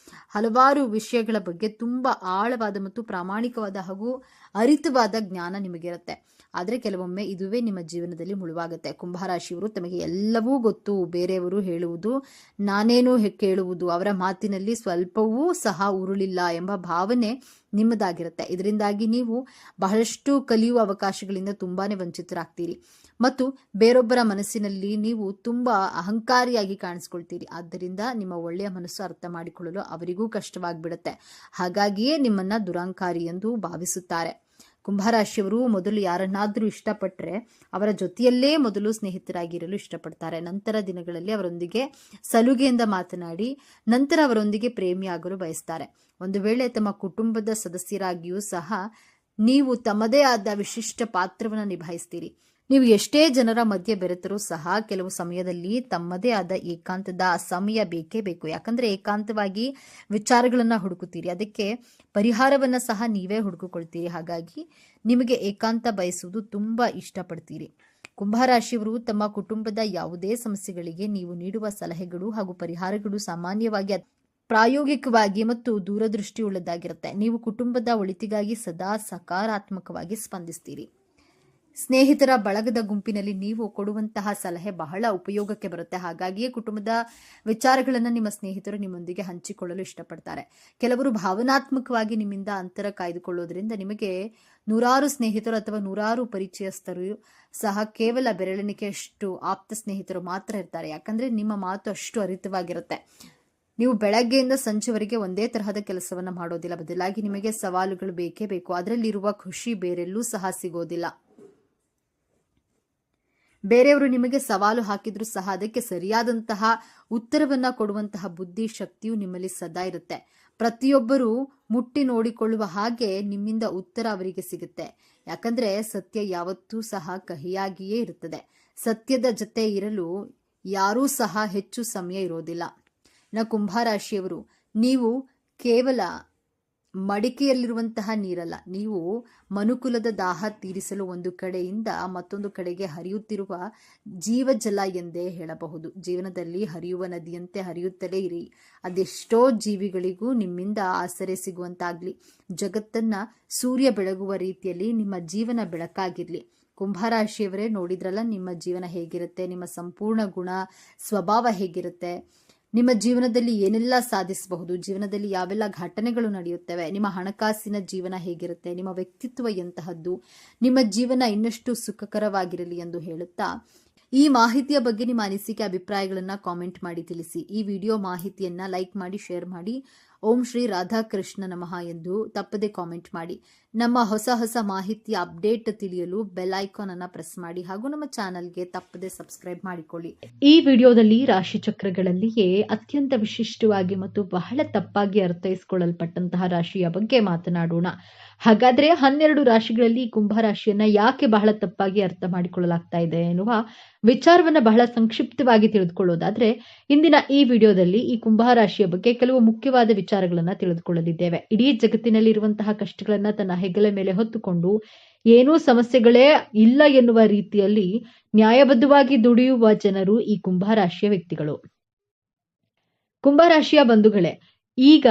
ಹಲವಾರು ವಿಷಯಗಳ ಬಗ್ಗೆ ತುಂಬಾ ಆಳವಾದ ಮತ್ತು ಪ್ರಾಮಾಣಿಕವಾದ ಹಾಗೂ ಅರಿತವಾದ ಜ್ಞಾನ ನಿಮಗಿರುತ್ತೆ. ಆದರೆ ಕೆಲವೊಮ್ಮೆ ಇದುವೇ ನಿಮ್ಮ ಜೀವನದಲ್ಲಿ ಮುಳುವಾಗುತ್ತೆ. ಕುಂಭರಾಶಿಯವರು ತಮಗೆ ಎಲ್ಲವೂ ಗೊತ್ತು, ಬೇರೆಯವರು ಹೇಳುವುದು ನಾನೇನು ಕೇಳುವುದು, ಅವರ ಮಾತಿನಲ್ಲಿ ಸ್ವಲ್ಪವೂ ಸಹ ಉರುಳಿಲ್ಲ ಎಂಬ ಭಾವನೆ ನಿಮ್ಮದಾಗಿರುತ್ತೆ. ಇದರಿಂದಾಗಿ ನೀವು ಬಹಳಷ್ಟು ಕಲಿಯುವ ಅವಕಾಶಗಳಿಂದ ತುಂಬಾನೇ ವಂಚಿತರಾಗ್ತೀರಿ ಮತ್ತು ಬೇರೊಬ್ಬರ ಮನಸ್ಸಿನಲ್ಲಿ ನೀವು ತುಂಬಾ ಅಹಂಕಾರಿಯಾಗಿ ಕಾಣಿಸ್ಕೊಳ್ತೀರಿ. ಆದ್ದರಿಂದ ನಿಮ್ಮ ಒಳ್ಳೆಯ ಮನಸ್ಸು ಅರ್ಥ ಮಾಡಿಕೊಳ್ಳಲು ಅವರಿಗೂ ಕಷ್ಟವಾಗಿಬಿಡುತ್ತೆ. ಹಾಗಾಗಿಯೇ ನಿಮ್ಮನ್ನ ದುರಂಕಾರಿ ಎಂದು ಭಾವಿಸುತ್ತಾರೆ. ಕುಂಭರಾಶಿಯವರು ಮೊದಲು ಯಾರನ್ನಾದರೂ ಇಷ್ಟಪಟ್ಟರೆ ಅವರ ಜೊತೆಯಲ್ಲೇ ಮೊದಲು ಸ್ನೇಹಿತರಾಗಿರಲು ಇಷ್ಟಪಡ್ತಾರೆ. ನಂತರ ದಿನಗಳಲ್ಲಿ ಅವರೊಂದಿಗೆ ಸಲುಗೆಯಿಂದ ಮಾತನಾಡಿ ನಂತರ ಅವರೊಂದಿಗೆ ಪ್ರೇಮಿಯಾಗಲು ಬಯಸ್ತಾರೆ. ಒಂದು ವೇಳೆ ತಮ್ಮ ಕುಟುಂಬದ ಸದಸ್ಯರಾಗಿಯೂ ಸಹ ನೀವು ತಮ್ಮದೇ ಆದ ವಿಶಿಷ್ಟ ಪಾತ್ರವನ್ನು ನಿಭಾಯಿಸ್ತೀರಿ. ನೀವು ಎಷ್ಟೇ ಜನರ ಮಧ್ಯೆ ಬೆರೆತರೂ ಸಹ ಕೆಲವು ಸಮಯದಲ್ಲಿ ತಮ್ಮದೇ ಆದ ಏಕಾಂತದ ಸಮಯ ಬೇಕೇ ಬೇಕು. ಯಾಕಂದ್ರೆ ಏಕಾಂತವಾಗಿ ವಿಚಾರಗಳನ್ನ ಹುಡುಕುತ್ತೀರಿ, ಅದಕ್ಕೆ ಪರಿಹಾರವನ್ನ ಸಹ ನೀವೇ ಹುಡುಕಿಕೊಳ್ತೀರಿ. ಹಾಗಾಗಿ ನಿಮಗೆ ಏಕಾಂತ ಬಯಸುವುದು ತುಂಬಾ ಇಷ್ಟಪಡ್ತೀರಿ. ಕುಂಭರಾಶಿಯವರು ತಮ್ಮ ಕುಟುಂಬದ ಯಾವುದೇ ಸಮಸ್ಯೆಗಳಿಗೆ ನೀವು ನೀಡುವ ಸಲಹೆಗಳು ಹಾಗೂ ಪರಿಹಾರಗಳು ಸಾಮಾನ್ಯವಾಗಿ ಪ್ರಾಯೋಗಿಕವಾಗಿ ಮತ್ತು ದೂರದೃಷ್ಟಿಯುಳ್ಳದಾಗಿರುತ್ತೆ. ನೀವು ಕುಟುಂಬದ ಒಳಿತಿಗಾಗಿ ಸದಾ ಸಕಾರಾತ್ಮಕವಾಗಿ ಸ್ಪಂದಿಸ್ತೀರಿ. ಸ್ನೇಹಿತರ ಬಳಗದ ಗುಂಪಿನಲ್ಲಿ ನೀವು ಕೊಡುವಂತಹ ಸಲಹೆ ಬಹಳ ಉಪಯೋಗಕ್ಕೆ ಬರುತ್ತೆ. ಹಾಗಾಗಿಯೇ ಕುಟುಂಬದ ವಿಚಾರಗಳನ್ನು ನಿಮ್ಮ ಸ್ನೇಹಿತರು ನಿಮ್ಮೊಂದಿಗೆ ಹಂಚಿಕೊಳ್ಳಲು ಇಷ್ಟಪಡ್ತಾರೆ. ಕೆಲವರು ಭಾವನಾತ್ಮಕವಾಗಿ ನಿಮ್ಮಿಂದ ಅಂತರ ಕಾಯ್ದುಕೊಳ್ಳೋದ್ರಿಂದ ನಿಮಗೆ ನೂರಾರು ಸ್ನೇಹಿತರು ಅಥವಾ ನೂರಾರು ಪರಿಚಯಸ್ಥರು ಸಹ ಕೇವಲ ಬೆರಳೆಣಿಕೆಯಷ್ಟು ಆಪ್ತ ಸ್ನೇಹಿತರು ಮಾತ್ರ ಇರ್ತಾರೆ. ಯಾಕಂದ್ರೆ ನಿಮ್ಮ ಮಾತು ಅಷ್ಟು ಹರಿತವಾಗಿರುತ್ತೆ. ನೀವು ಬೆಳಗ್ಗೆಯಿಂದ ಸಂಜೆವರೆಗೆ ಒಂದೇ ತರಹದ ಕೆಲಸವನ್ನ ಮಾಡೋದಿಲ್ಲ. ಬದಲಾಗಿ ನಿಮಗೆ ಸವಾಲುಗಳು ಬೇಕೇ ಬೇಕು. ಅದರಲ್ಲಿರುವ ಖುಷಿ ಬೇರೆಲ್ಲೂ ಸಹ ಸಿಗೋದಿಲ್ಲ. ಬೇರೆಯವರು ನಿಮಗೆ ಸವಾಲು ಹಾಕಿದ್ರೂ ಸಹ ಅದಕ್ಕೆ ಸರಿಯಾದಂತಹ ಉತ್ತರವನ್ನ ಕೊಡುವಂತಹ ಬುದ್ಧಿ ಶಕ್ತಿಯು ನಿಮ್ಮಲ್ಲಿ ಸದಾ ಇರುತ್ತೆ. ಪ್ರತಿಯೊಬ್ಬರು ಮುಟ್ಟಿ ನೋಡಿಕೊಳ್ಳುವ ಹಾಗೆ ನಿಮ್ಮಿಂದ ಉತ್ತರ ಅವರಿಗೆ ಸಿಗುತ್ತೆ. ಯಾಕಂದ್ರೆ ಸತ್ಯ ಯಾವತ್ತೂ ಸಹ ಕಹಿಯಾಗಿಯೇ ಇರುತ್ತದೆ. ಸತ್ಯದ ಜೊತೆ ಇರಲು ಯಾರೂ ಸಹ ಹೆಚ್ಚು ಸಮಯ ಇರೋದಿಲ್ಲ. ಕುಂಭರಾಶಿಯವರು ನೀವು ಕೇವಲ ಮಡಿಕೆಯಲ್ಲಿರುವಂತಹ ನೀರಲ್ಲ, ನೀವು ಮನುಕುಲದ ದಾಹ ತೀರಿಸಲು ಒಂದು ಕಡೆಯಿಂದ ಮತ್ತೊಂದು ಕಡೆಗೆ ಹರಿಯುತ್ತಿರುವ ಜೀವಜಲ ಎಂದೇ ಹೇಳಬಹುದು. ಜೀವನದಲ್ಲಿ ಹರಿಯುವ ನದಿಯಂತೆ ಹರಿಯುತ್ತಲೇ ಇರಿ. ಅದೆಷ್ಟೋ ಜೀವಿಗಳಿಗೂ ನಿಮ್ಮಿಂದ ಆಸರೆ ಸಿಗುವಂತಾಗ್ಲಿ. ಜಗತ್ತನ್ನ ಸೂರ್ಯ ಬೆಳಗುವ ರೀತಿಯಲ್ಲಿ ನಿಮ್ಮ ಜೀವನ ಬೆಳಕಾಗಿರ್ಲಿ. ಕುಂಭರಾಶಿಯವರೇ, ನೋಡಿದ್ರಲ್ಲ ನಿಮ್ಮ ಜೀವನ ಹೇಗಿರುತ್ತೆ, ನಿಮ್ಮ ಸಂಪೂರ್ಣ ಗುಣ ಸ್ವಭಾವ ಹೇಗಿರುತ್ತೆ, ನಿಮ್ಮ ಜೀವನದಲ್ಲಿ ಏನೆಲ್ಲ ಸಾಧಿಸಬಹುದು, ಜೀವನದಲ್ಲಿ ಯಾವೆಲ್ಲ ಘಟನೆಗಳು ನಡೆಯುತ್ತವೆ, ನಿಮ್ಮ ಹಣಕಾಸಿನ ಜೀವನ ಹೇಗಿರುತ್ತೆ, ನಿಮ್ಮ ವ್ಯಕ್ತಿತ್ವ ಎಂತಹದ್ದು, ನಿಮ್ಮ ಜೀವನ ಇನ್ನಷ್ಟು ಸುಖಕರವಾಗಿರಲಿ ಎಂದು ಹೇಳುತ್ತಾ ಈ ಮಾಹಿತಿಯ ಬಗ್ಗೆ ನಿಮ್ಮ ಅನಿಸಿಕೆ ಅಭಿಪ್ರಾಯಗಳನ್ನ ಕಾಮೆಂಟ್ ಮಾಡಿ ತಿಳಿಸಿ. ಈ ವಿಡಿಯೋ ಮಾಹಿತಿಯನ್ನ ಲೈಕ್ ಮಾಡಿ, ಶೇರ್ ಮಾಡಿ. ಓಂ ಶ್ರೀ ರಾಧಾಕೃಷ್ಣ ನಮಃ ಎಂದು ತಪ್ಪದೆ ಕಾಮೆಂಟ್ ಮಾಡಿ. ನಮ್ಮ ಹೊಸ ಮಾಹಿತಿಯ ಅಪ್ಡೇಟ್ ತಿಳಿಯಲು ಬೆಲ್ ಐಕಾನ್ ಅನ್ನ ಪ್ರೆಸ್ ಮಾಡಿ ಹಾಗೂ ನಮ್ಮ ಚಾನೆಲ್ಗೆ ತಪ್ಪದೆ ಸಬ್ಸ್ಕ್ರೈಬ್ ಮಾಡಿಕೊಳ್ಳಿ. ಈ ವಿಡಿಯೋದಲ್ಲಿ ರಾಶಿ ಚಕ್ರಗಳಲ್ಲಿಯೇ ಅತ್ಯಂತ ವಿಶಿಷ್ಟವಾಗಿ ಮತ್ತು ಬಹಳ ತಪ್ಪಾಗಿ ಅರ್ಥೈಸಿಕೊಳ್ಳಲ್ಪಟ್ಟಂತಹ ರಾಶಿಯ ಬಗ್ಗೆ ಮಾತನಾಡೋಣ. ಹಾಗಾದ್ರೆ 12 ರಾಶಿಗಳಲ್ಲಿ ಕುಂಭರಾಶಿಯನ್ನ ಯಾಕೆ ಬಹಳ ತಪ್ಪಾಗಿ ಅರ್ಥ ಮಾಡಿಕೊಳ್ಳಲಾಗ್ತಾ ಇದೆ ಎನ್ನುವ ವಿಚಾರವನ್ನ ಬಹಳ ಸಂಕ್ಷಿಪ್ತವಾಗಿ ತಿಳಿದುಕೊಳ್ಳೋದಾದ್ರೆ, ಇಂದಿನ ಈ ವಿಡಿಯೋದಲ್ಲಿ ಈ ಕುಂಭರಾಶಿಯ ಬಗ್ಗೆ ಕೆಲವು ಮುಖ್ಯವಾದ ವಿಚಾರಗಳನ್ನ ತಿಳಿದುಕೊಳ್ಳಲಿದ್ದೇವೆ. ಇಡೀ ಜಗತ್ತಿನಲ್ಲಿ ಇರುವಂತಹ ಕಷ್ಟಗಳನ್ನ ತನ್ನ ಹೆಗಲ ಮೇಲೆ ಹೊತ್ತುಕೊಂಡು ಏನೂ ಸಮಸ್ಯೆಗಳೇ ಇಲ್ಲ ಎನ್ನುವ ರೀತಿಯಲ್ಲಿ ನ್ಯಾಯಬದ್ಧವಾಗಿ ದುಡಿಯುವ ಜನರು ಈ ಕುಂಭರಾಶಿಯ ವ್ಯಕ್ತಿಗಳು. ಕುಂಭರಾಶಿಯ ಬಂಧುಗಳೇ, ಈಗ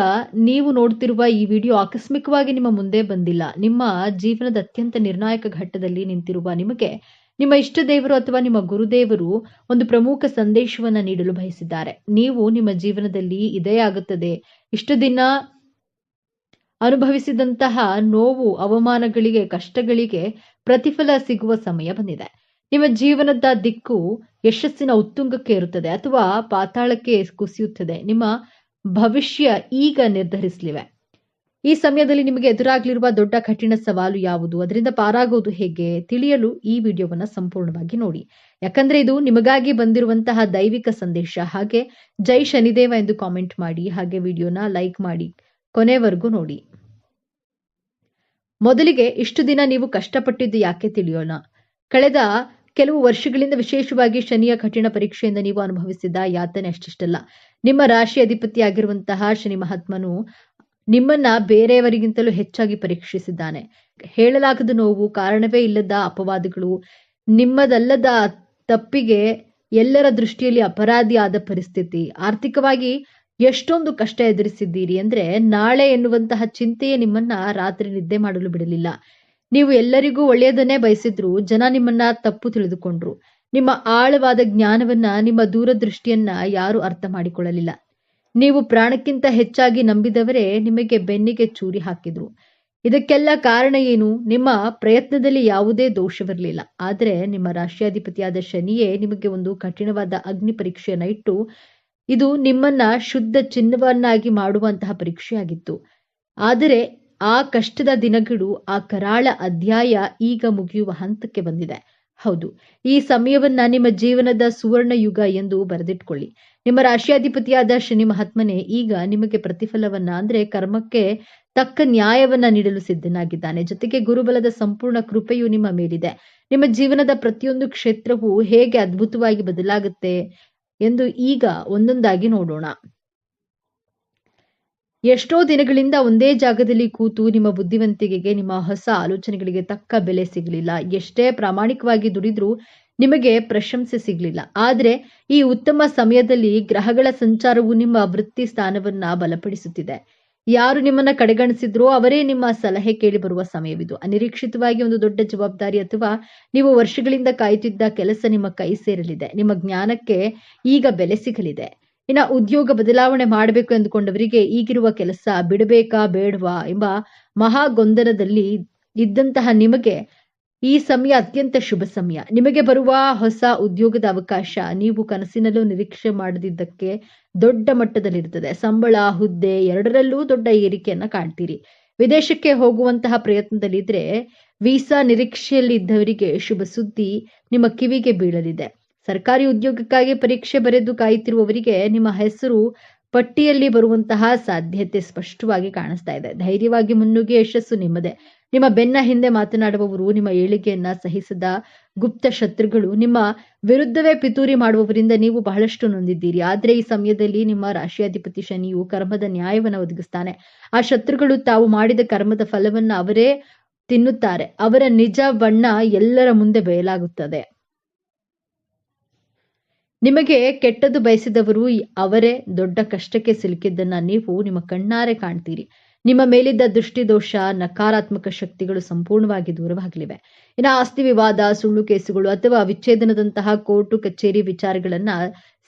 ನೀವು ನೋಡ್ತಿರುವ ಈ ವಿಡಿಯೋ ಆಕಸ್ಮಿಕವಾಗಿ ನಿಮ್ಮ ಮುಂದೆ ಬಂದಿಲ್ಲ. ನಿಮ್ಮ ಜೀವನದ ಅತ್ಯಂತ ನಿರ್ಣಾಯಕ ಘಟ್ಟದಲ್ಲಿ ನಿಂತಿರುವ ನಿಮಗೆ ನಿಮ್ಮ ಇಷ್ಟ ದೇವರು ಅಥವಾ ನಿಮ್ಮ ಗುರುದೇವರು ಒಂದು ಪ್ರಮುಖ ಸಂದೇಶವನ್ನ ನೀಡಲು ಬಯಸಿದ್ದಾರೆ. ನೀವು ನಿಮ್ಮ ಜೀವನದಲ್ಲಿ ಇದೇ ಆಗುತ್ತದೆ, ಇಷ್ಟು ದಿನ ಅನುಭವಿಸಿದಂತಹ ನೋವು, ಅವಮಾನಗಳಿಗೆ, ಕಷ್ಟಗಳಿಗೆ ಪ್ರತಿಫಲ ಸಿಗುವ ಸಮಯ ಬಂದಿದೆ. ನಿಮ್ಮ ಜೀವನದ ದಿಕ್ಕು ಯಶಸ್ಸಿನ ಉತ್ತುಂಗಕ್ಕೆ ಇರುತ್ತದೆ ಅಥವಾ ಪಾತಾಳಕ್ಕೆ ಕುಸಿಯುತ್ತದೆ. ನಿಮ್ಮ ಭವಿಷ್ಯ ಈಗ ನಿರ್ಧರಿಸಲಿವೆ. ಈ ಸಮಯದಲ್ಲಿ ನಿಮಗೆ ಎದುರಾಗಲಿರುವ ದೊಡ್ಡ ಕಠಿಣ ಸವಾಲು ಯಾವುದು, ಅದರಿಂದ ಪಾರಾಗುವುದು ಹೇಗೆ ತಿಳಿಯಲು ಈ ವಿಡಿಯೋವನ್ನ ಸಂಪೂರ್ಣವಾಗಿ ನೋಡಿ. ಯಾಕಂದ್ರೆ ಇದು ನಿಮಗಾಗಿ ಬಂದಿರುವಂತಹ ದೈವಿಕ ಸಂದೇಶ. ಹಾಗೆ ಜೈ ಶನಿದೇವ ಎಂದು ಕಾಮೆಂಟ್ ಮಾಡಿ, ಹಾಗೆ ವಿಡಿಯೋನ ಲೈಕ್ ಮಾಡಿ, ಕೊನೆವರೆಗೂ ನೋಡಿ. ಮೊದಲಿಗೆ ಇಷ್ಟು ದಿನ ನೀವು ಕಷ್ಟಪಟ್ಟಿದ್ದು ಯಾಕೆ ತಿಳಿಯೋಣ. ಕಳೆದ ಕೆಲವು ವರ್ಷಗಳಿಂದ ವಿಶೇಷವಾಗಿ ಶನಿಯ ಕಠಿಣ ಪರೀಕ್ಷೆಯಿಂದ ನೀವು ಅನುಭವಿಸಿದ ಯಾತನೆ ಅಷ್ಟಿಷ್ಟಲ್ಲ. ನಿಮ್ಮ ರಾಶಿ ಅಧಿಪತಿಯಾಗಿರುವಂತಹ ಶನಿ ಮಹಾತ್ಮನು ನಿಮ್ಮನ್ನ ಬೇರೆಯವರಿಗಿಂತಲೂ ಹೆಚ್ಚಾಗಿ ಪರೀಕ್ಷಿಸಿದ್ದಾನೆ. ಹೇಳಲಾಗದ ನೋವು, ಕಾರಣವೇ ಇಲ್ಲದ ಅಪವಾದಗಳು, ನಿಮ್ಮದಲ್ಲದ ತಪ್ಪಿಗೆ ಎಲ್ಲರ ದೃಷ್ಟಿಯಲ್ಲಿ ಅಪರಾಧಿ ಆದ ಪರಿಸ್ಥಿತಿ, ಆರ್ಥಿಕವಾಗಿ ಎಷ್ಟೊಂದು ಕಷ್ಟ ಎದುರಿಸಿದ್ದೀರಿ. ಅಂದ್ರೆ ನಾಳೆ ಎನ್ನುವಂತಹ ಚಿಂತೆಯೇ ನಿಮ್ಮನ್ನ ರಾತ್ರಿ ನಿದ್ದೆ ಮಾಡಲು ಬಿಡಲಿಲ್ಲ. ನೀವು ಎಲ್ಲರಿಗೂ ಒಳ್ಳೆಯದನ್ನೇ ಬಯಸಿದ್ರು ಜನ ನಿಮ್ಮನ್ನ ತಪ್ಪು ತಿಳಿದುಕೊಂಡ್ರು. ನಿಮ್ಮ ಆಳವಾದ ಜ್ಞಾನವನ್ನ, ನಿಮ್ಮ ದೂರದೃಷ್ಟಿಯನ್ನ ಯಾರು ಅರ್ಥ ಮಾಡಿಕೊಳ್ಳಲಿಲ್ಲ. ನೀವು ಪ್ರಾಣಕ್ಕಿಂತ ಹೆಚ್ಚಾಗಿ ನಂಬಿದವರೇ ನಿಮಗೆ ಬೆನ್ನಿಗೆ ಚೂರಿ ಹಾಕಿದ್ರು. ಇದಕ್ಕೆಲ್ಲ ಕಾರಣ ಏನು? ನಿಮ್ಮ ಪ್ರಯತ್ನದಲ್ಲಿ ಯಾವುದೇ ದೋಷವಿರಲಿಲ್ಲ. ಆದರೆ ನಿಮ್ಮ ರಾಶಿಯಾಧಿಪತಿಯಾದ ಶನಿಯೇ ನಿಮಗೆ ಒಂದು ಕಠಿಣವಾದ ಅಗ್ನಿ ಪರೀಕ್ಷೆಯನ್ನ ಇಟ್ಟು ಇದು ನಿಮ್ಮನ್ನ ಶುದ್ಧ ಚಿನ್ನವನ್ನಾಗಿ ಮಾಡುವಂತಹ ಪರೀಕ್ಷೆಯಾಗಿತ್ತು. ಆದರೆ ಆ ಕಷ್ಟದ ದಿನಗಳು, ಆ ಕರಾಳ ಅಧ್ಯಾಯ ಈಗ ಮುಗಿಯುವ ಹಂತಕ್ಕೆ ಬಂದಿದೆ. ಹೌದು, ಈ ಸಮಯವನ್ನ ನಿಮ್ಮ ಜೀವನದ ಸುವರ್ಣ ಯುಗ ಎಂದು ಬರೆದಿಟ್ಕೊಳ್ಳಿ. ನಿಮ್ಮ ರಾಶಿಯಾಧಿಪತಿಯಾದ ಶನಿ ಮಹಾತ್ಮನೇ ಈಗ ನಿಮಗೆ ಪ್ರತಿಫಲವನ್ನ ಅಂದ್ರೆ ಕರ್ಮಕ್ಕೆ ತಕ್ಕ ನ್ಯಾಯವನ್ನ ನೀಡಲು ಸಿದ್ಧನಾಗಿದ್ದಾನೆ. ಜೊತೆಗೆ ಗುರುಬಲದ ಸಂಪೂರ್ಣ ಕೃಪೆಯು ನಿಮ್ಮ ಮೇಲಿದೆ. ನಿಮ್ಮ ಜೀವನದ ಪ್ರತಿಯೊಂದು ಕ್ಷೇತ್ರವು ಹೇಗೆ ಅದ್ಭುತವಾಗಿ ಬದಲಾಗುತ್ತೆ ಎಂದು ಈಗ ಒಂದೊಂದಾಗಿ ನೋಡೋಣ. ಎಷ್ಟೋ ದಿನಗಳಿಂದ ಒಂದೇ ಜಾಗದಲ್ಲಿ ಕೂತು ನಿಮ್ಮ ಬುದ್ಧಿವಂತಿಕೆಗೆ, ನಿಮ್ಮ ಹೊಸ ಆಲೋಚನೆಗಳಿಗೆ ತಕ್ಕ ಬೆಲೆ ಸಿಗಲಿಲ್ಲ. ಎಷ್ಟೇ ಪ್ರಾಮಾಣಿಕವಾಗಿ ದುಡಿದ್ರೂ ನಿಮಗೆ ಪ್ರಶಂಸೆ ಸಿಗಲಿಲ್ಲ. ಆದರೆ ಈ ಉತ್ತಮ ಸಮಯದಲ್ಲಿ ಗ್ರಹಗಳ ಸಂಚಾರವು ನಿಮ್ಮ ವೃತ್ತಿ ಸ್ಥಾನವನ್ನ ಬಲಪಡಿಸುತ್ತಿದೆ. ಯಾರು ನಿಮ್ಮನ್ನ ಕಡೆಗಣಿಸಿದ್ರೋ ಅವರೇ ನಿಮ್ಮ ಸಲಹೆ ಕೇಳಿ ಬರುವ ಸಮಯವಿದು. ಅನಿರೀಕ್ಷಿತವಾಗಿ ಒಂದು ದೊಡ್ಡ ಜವಾಬ್ದಾರಿ ಅಥವಾ ನೀವು ವರ್ಷಗಳಿಂದ ಕಾಯುತ್ತಿದ್ದ ಕೆಲಸ ನಿಮ್ಮ ಕೈ ಸೇರಲಿದೆ. ನಿಮ್ಮ ಜ್ಞಾನಕ್ಕೆ ಈಗ ಬೆಲೆ ಸಿಗಲಿದೆ. ಇನ್ನು ಉದ್ಯೋಗ ಬದಲಾವಣೆ ಮಾಡಬೇಕು ಎಂದುಕೊಂಡವರಿಗೆ ಈಗಿರುವ ಕೆಲಸ ಬಿಡಬೇಕಾ ಬೇಡವಾ ಎಂಬ ಮಹಾ ಗೊಂದಲದಲ್ಲಿ ಇದ್ದಂತಹ ನಿಮಗೆ ಈ ಸಮಯ ಅತ್ಯಂತ ಶುಭ ಸಮಯ. ನಿಮಗೆ ಬರುವ ಹೊಸ ಉದ್ಯೋಗದ ಅವಕಾಶ ನೀವು ಕನಸಿನಲ್ಲೂ ನಿರೀಕ್ಷೆ ಮಾಡದಿದ್ದಕ್ಕೆ ದೊಡ್ಡ ಮಟ್ಟದಲ್ಲಿರುತ್ತದೆ. ಸಂಬಳ, ಹುದ್ದೆ ಎರಡರಲ್ಲೂ ದೊಡ್ಡ ಏರಿಕೆಯನ್ನ ಕಾಣ್ತೀರಿ. ವಿದೇಶಕ್ಕೆ ಹೋಗುವಂತಹ ಪ್ರಯತ್ನದಲ್ಲಿದ್ರೆ ವೀಸಾ ನಿರೀಕ್ಷೆಯಲ್ಲಿ ಇದ್ದವರಿಗೆ ಶುಭ ಸುದ್ದಿ ನಿಮ್ಮ ಕಿವಿಗೆ ಬೀಳಲಿದೆ. ಸರ್ಕಾರಿ ಉದ್ಯೋಗಕ್ಕಾಗಿ ಪರೀಕ್ಷೆ ಬರೆದು ಕಾಯುತ್ತಿರುವವರಿಗೆ ನಿಮ್ಮ ಹೆಸರು ಪಟ್ಟಿಯಲ್ಲಿ ಬರುವಂತಹ ಸಾಧ್ಯತೆ ಸ್ಪಷ್ಟವಾಗಿ ಕಾಣಿಸ್ತಾ ಇದೆ. ಧೈರ್ಯವಾಗಿ ಮುನ್ನುಗ್ಗಿ ಯಶಸ್ಸು ನಿಮ್ಮದೇ. ನಿಮ್ಮ ಬೆನ್ನ ಹಿಂದೆ ಮಾತನಾಡುವವರು, ನಿಮ್ಮ ಏಳಿಗೆಯನ್ನ ಸಹಿಸದ ಗುಪ್ತ ಶತ್ರುಗಳು, ನಿಮ್ಮ ವಿರುದ್ಧವೇ ಪಿತೂರಿ ಮಾಡುವವರಿಂದ ನೀವು ಬಹಳಷ್ಟು ನೊಂದಿದ್ದೀರಿ. ಆದ್ರೆ ಈ ಸಮಯದಲ್ಲಿ ನಿಮ್ಮ ರಾಶಿಯಾಧಿಪತಿ ಶನಿಯು ಕರ್ಮದ ನ್ಯಾಯವನ್ನು ಒದಗಿಸ್ತಾನೆ. ಆ ಶತ್ರುಗಳು ತಾವು ಮಾಡಿದ ಕರ್ಮದ ಫಲವನ್ನ ಅವರೇ ತಿನ್ನುತ್ತಾರೆ. ಅವರ ನಿಜ ಬಣ್ಣ ಎಲ್ಲರ ಮುಂದೆ ಬಯಲಾಗುತ್ತದೆ. ನಿಮಗೆ ಕೆಟ್ಟದ್ದು ಬಯಸಿದವರು ಅವರೇ ದೊಡ್ಡ ಕಷ್ಟಕ್ಕೆ ಸಿಲುಕಿದ್ದನ್ನ ನೀವು ನಿಮ್ಮ ಕಣ್ಣಾರೆ ಕಾಣ್ತೀರಿ. ನಿಮ್ಮ ಮೇಲಿದ್ದ ದೃಷ್ಟಿ ದೋಷ, ನಕಾರಾತ್ಮಕ ಶಕ್ತಿಗಳು ಸಂಪೂರ್ಣವಾಗಿ ದೂರವಾಗಲಿವೆ. ಇನ್ನು ಆಸ್ತಿ ವಿವಾದ, ಸುಳ್ಳು ಕೇಸುಗಳು ಅಥವಾ ವಿಚ್ಛೇದನದಂತಹ ಕೋರ್ಟು ಕಚೇರಿ ವಿಚಾರಗಳನ್ನ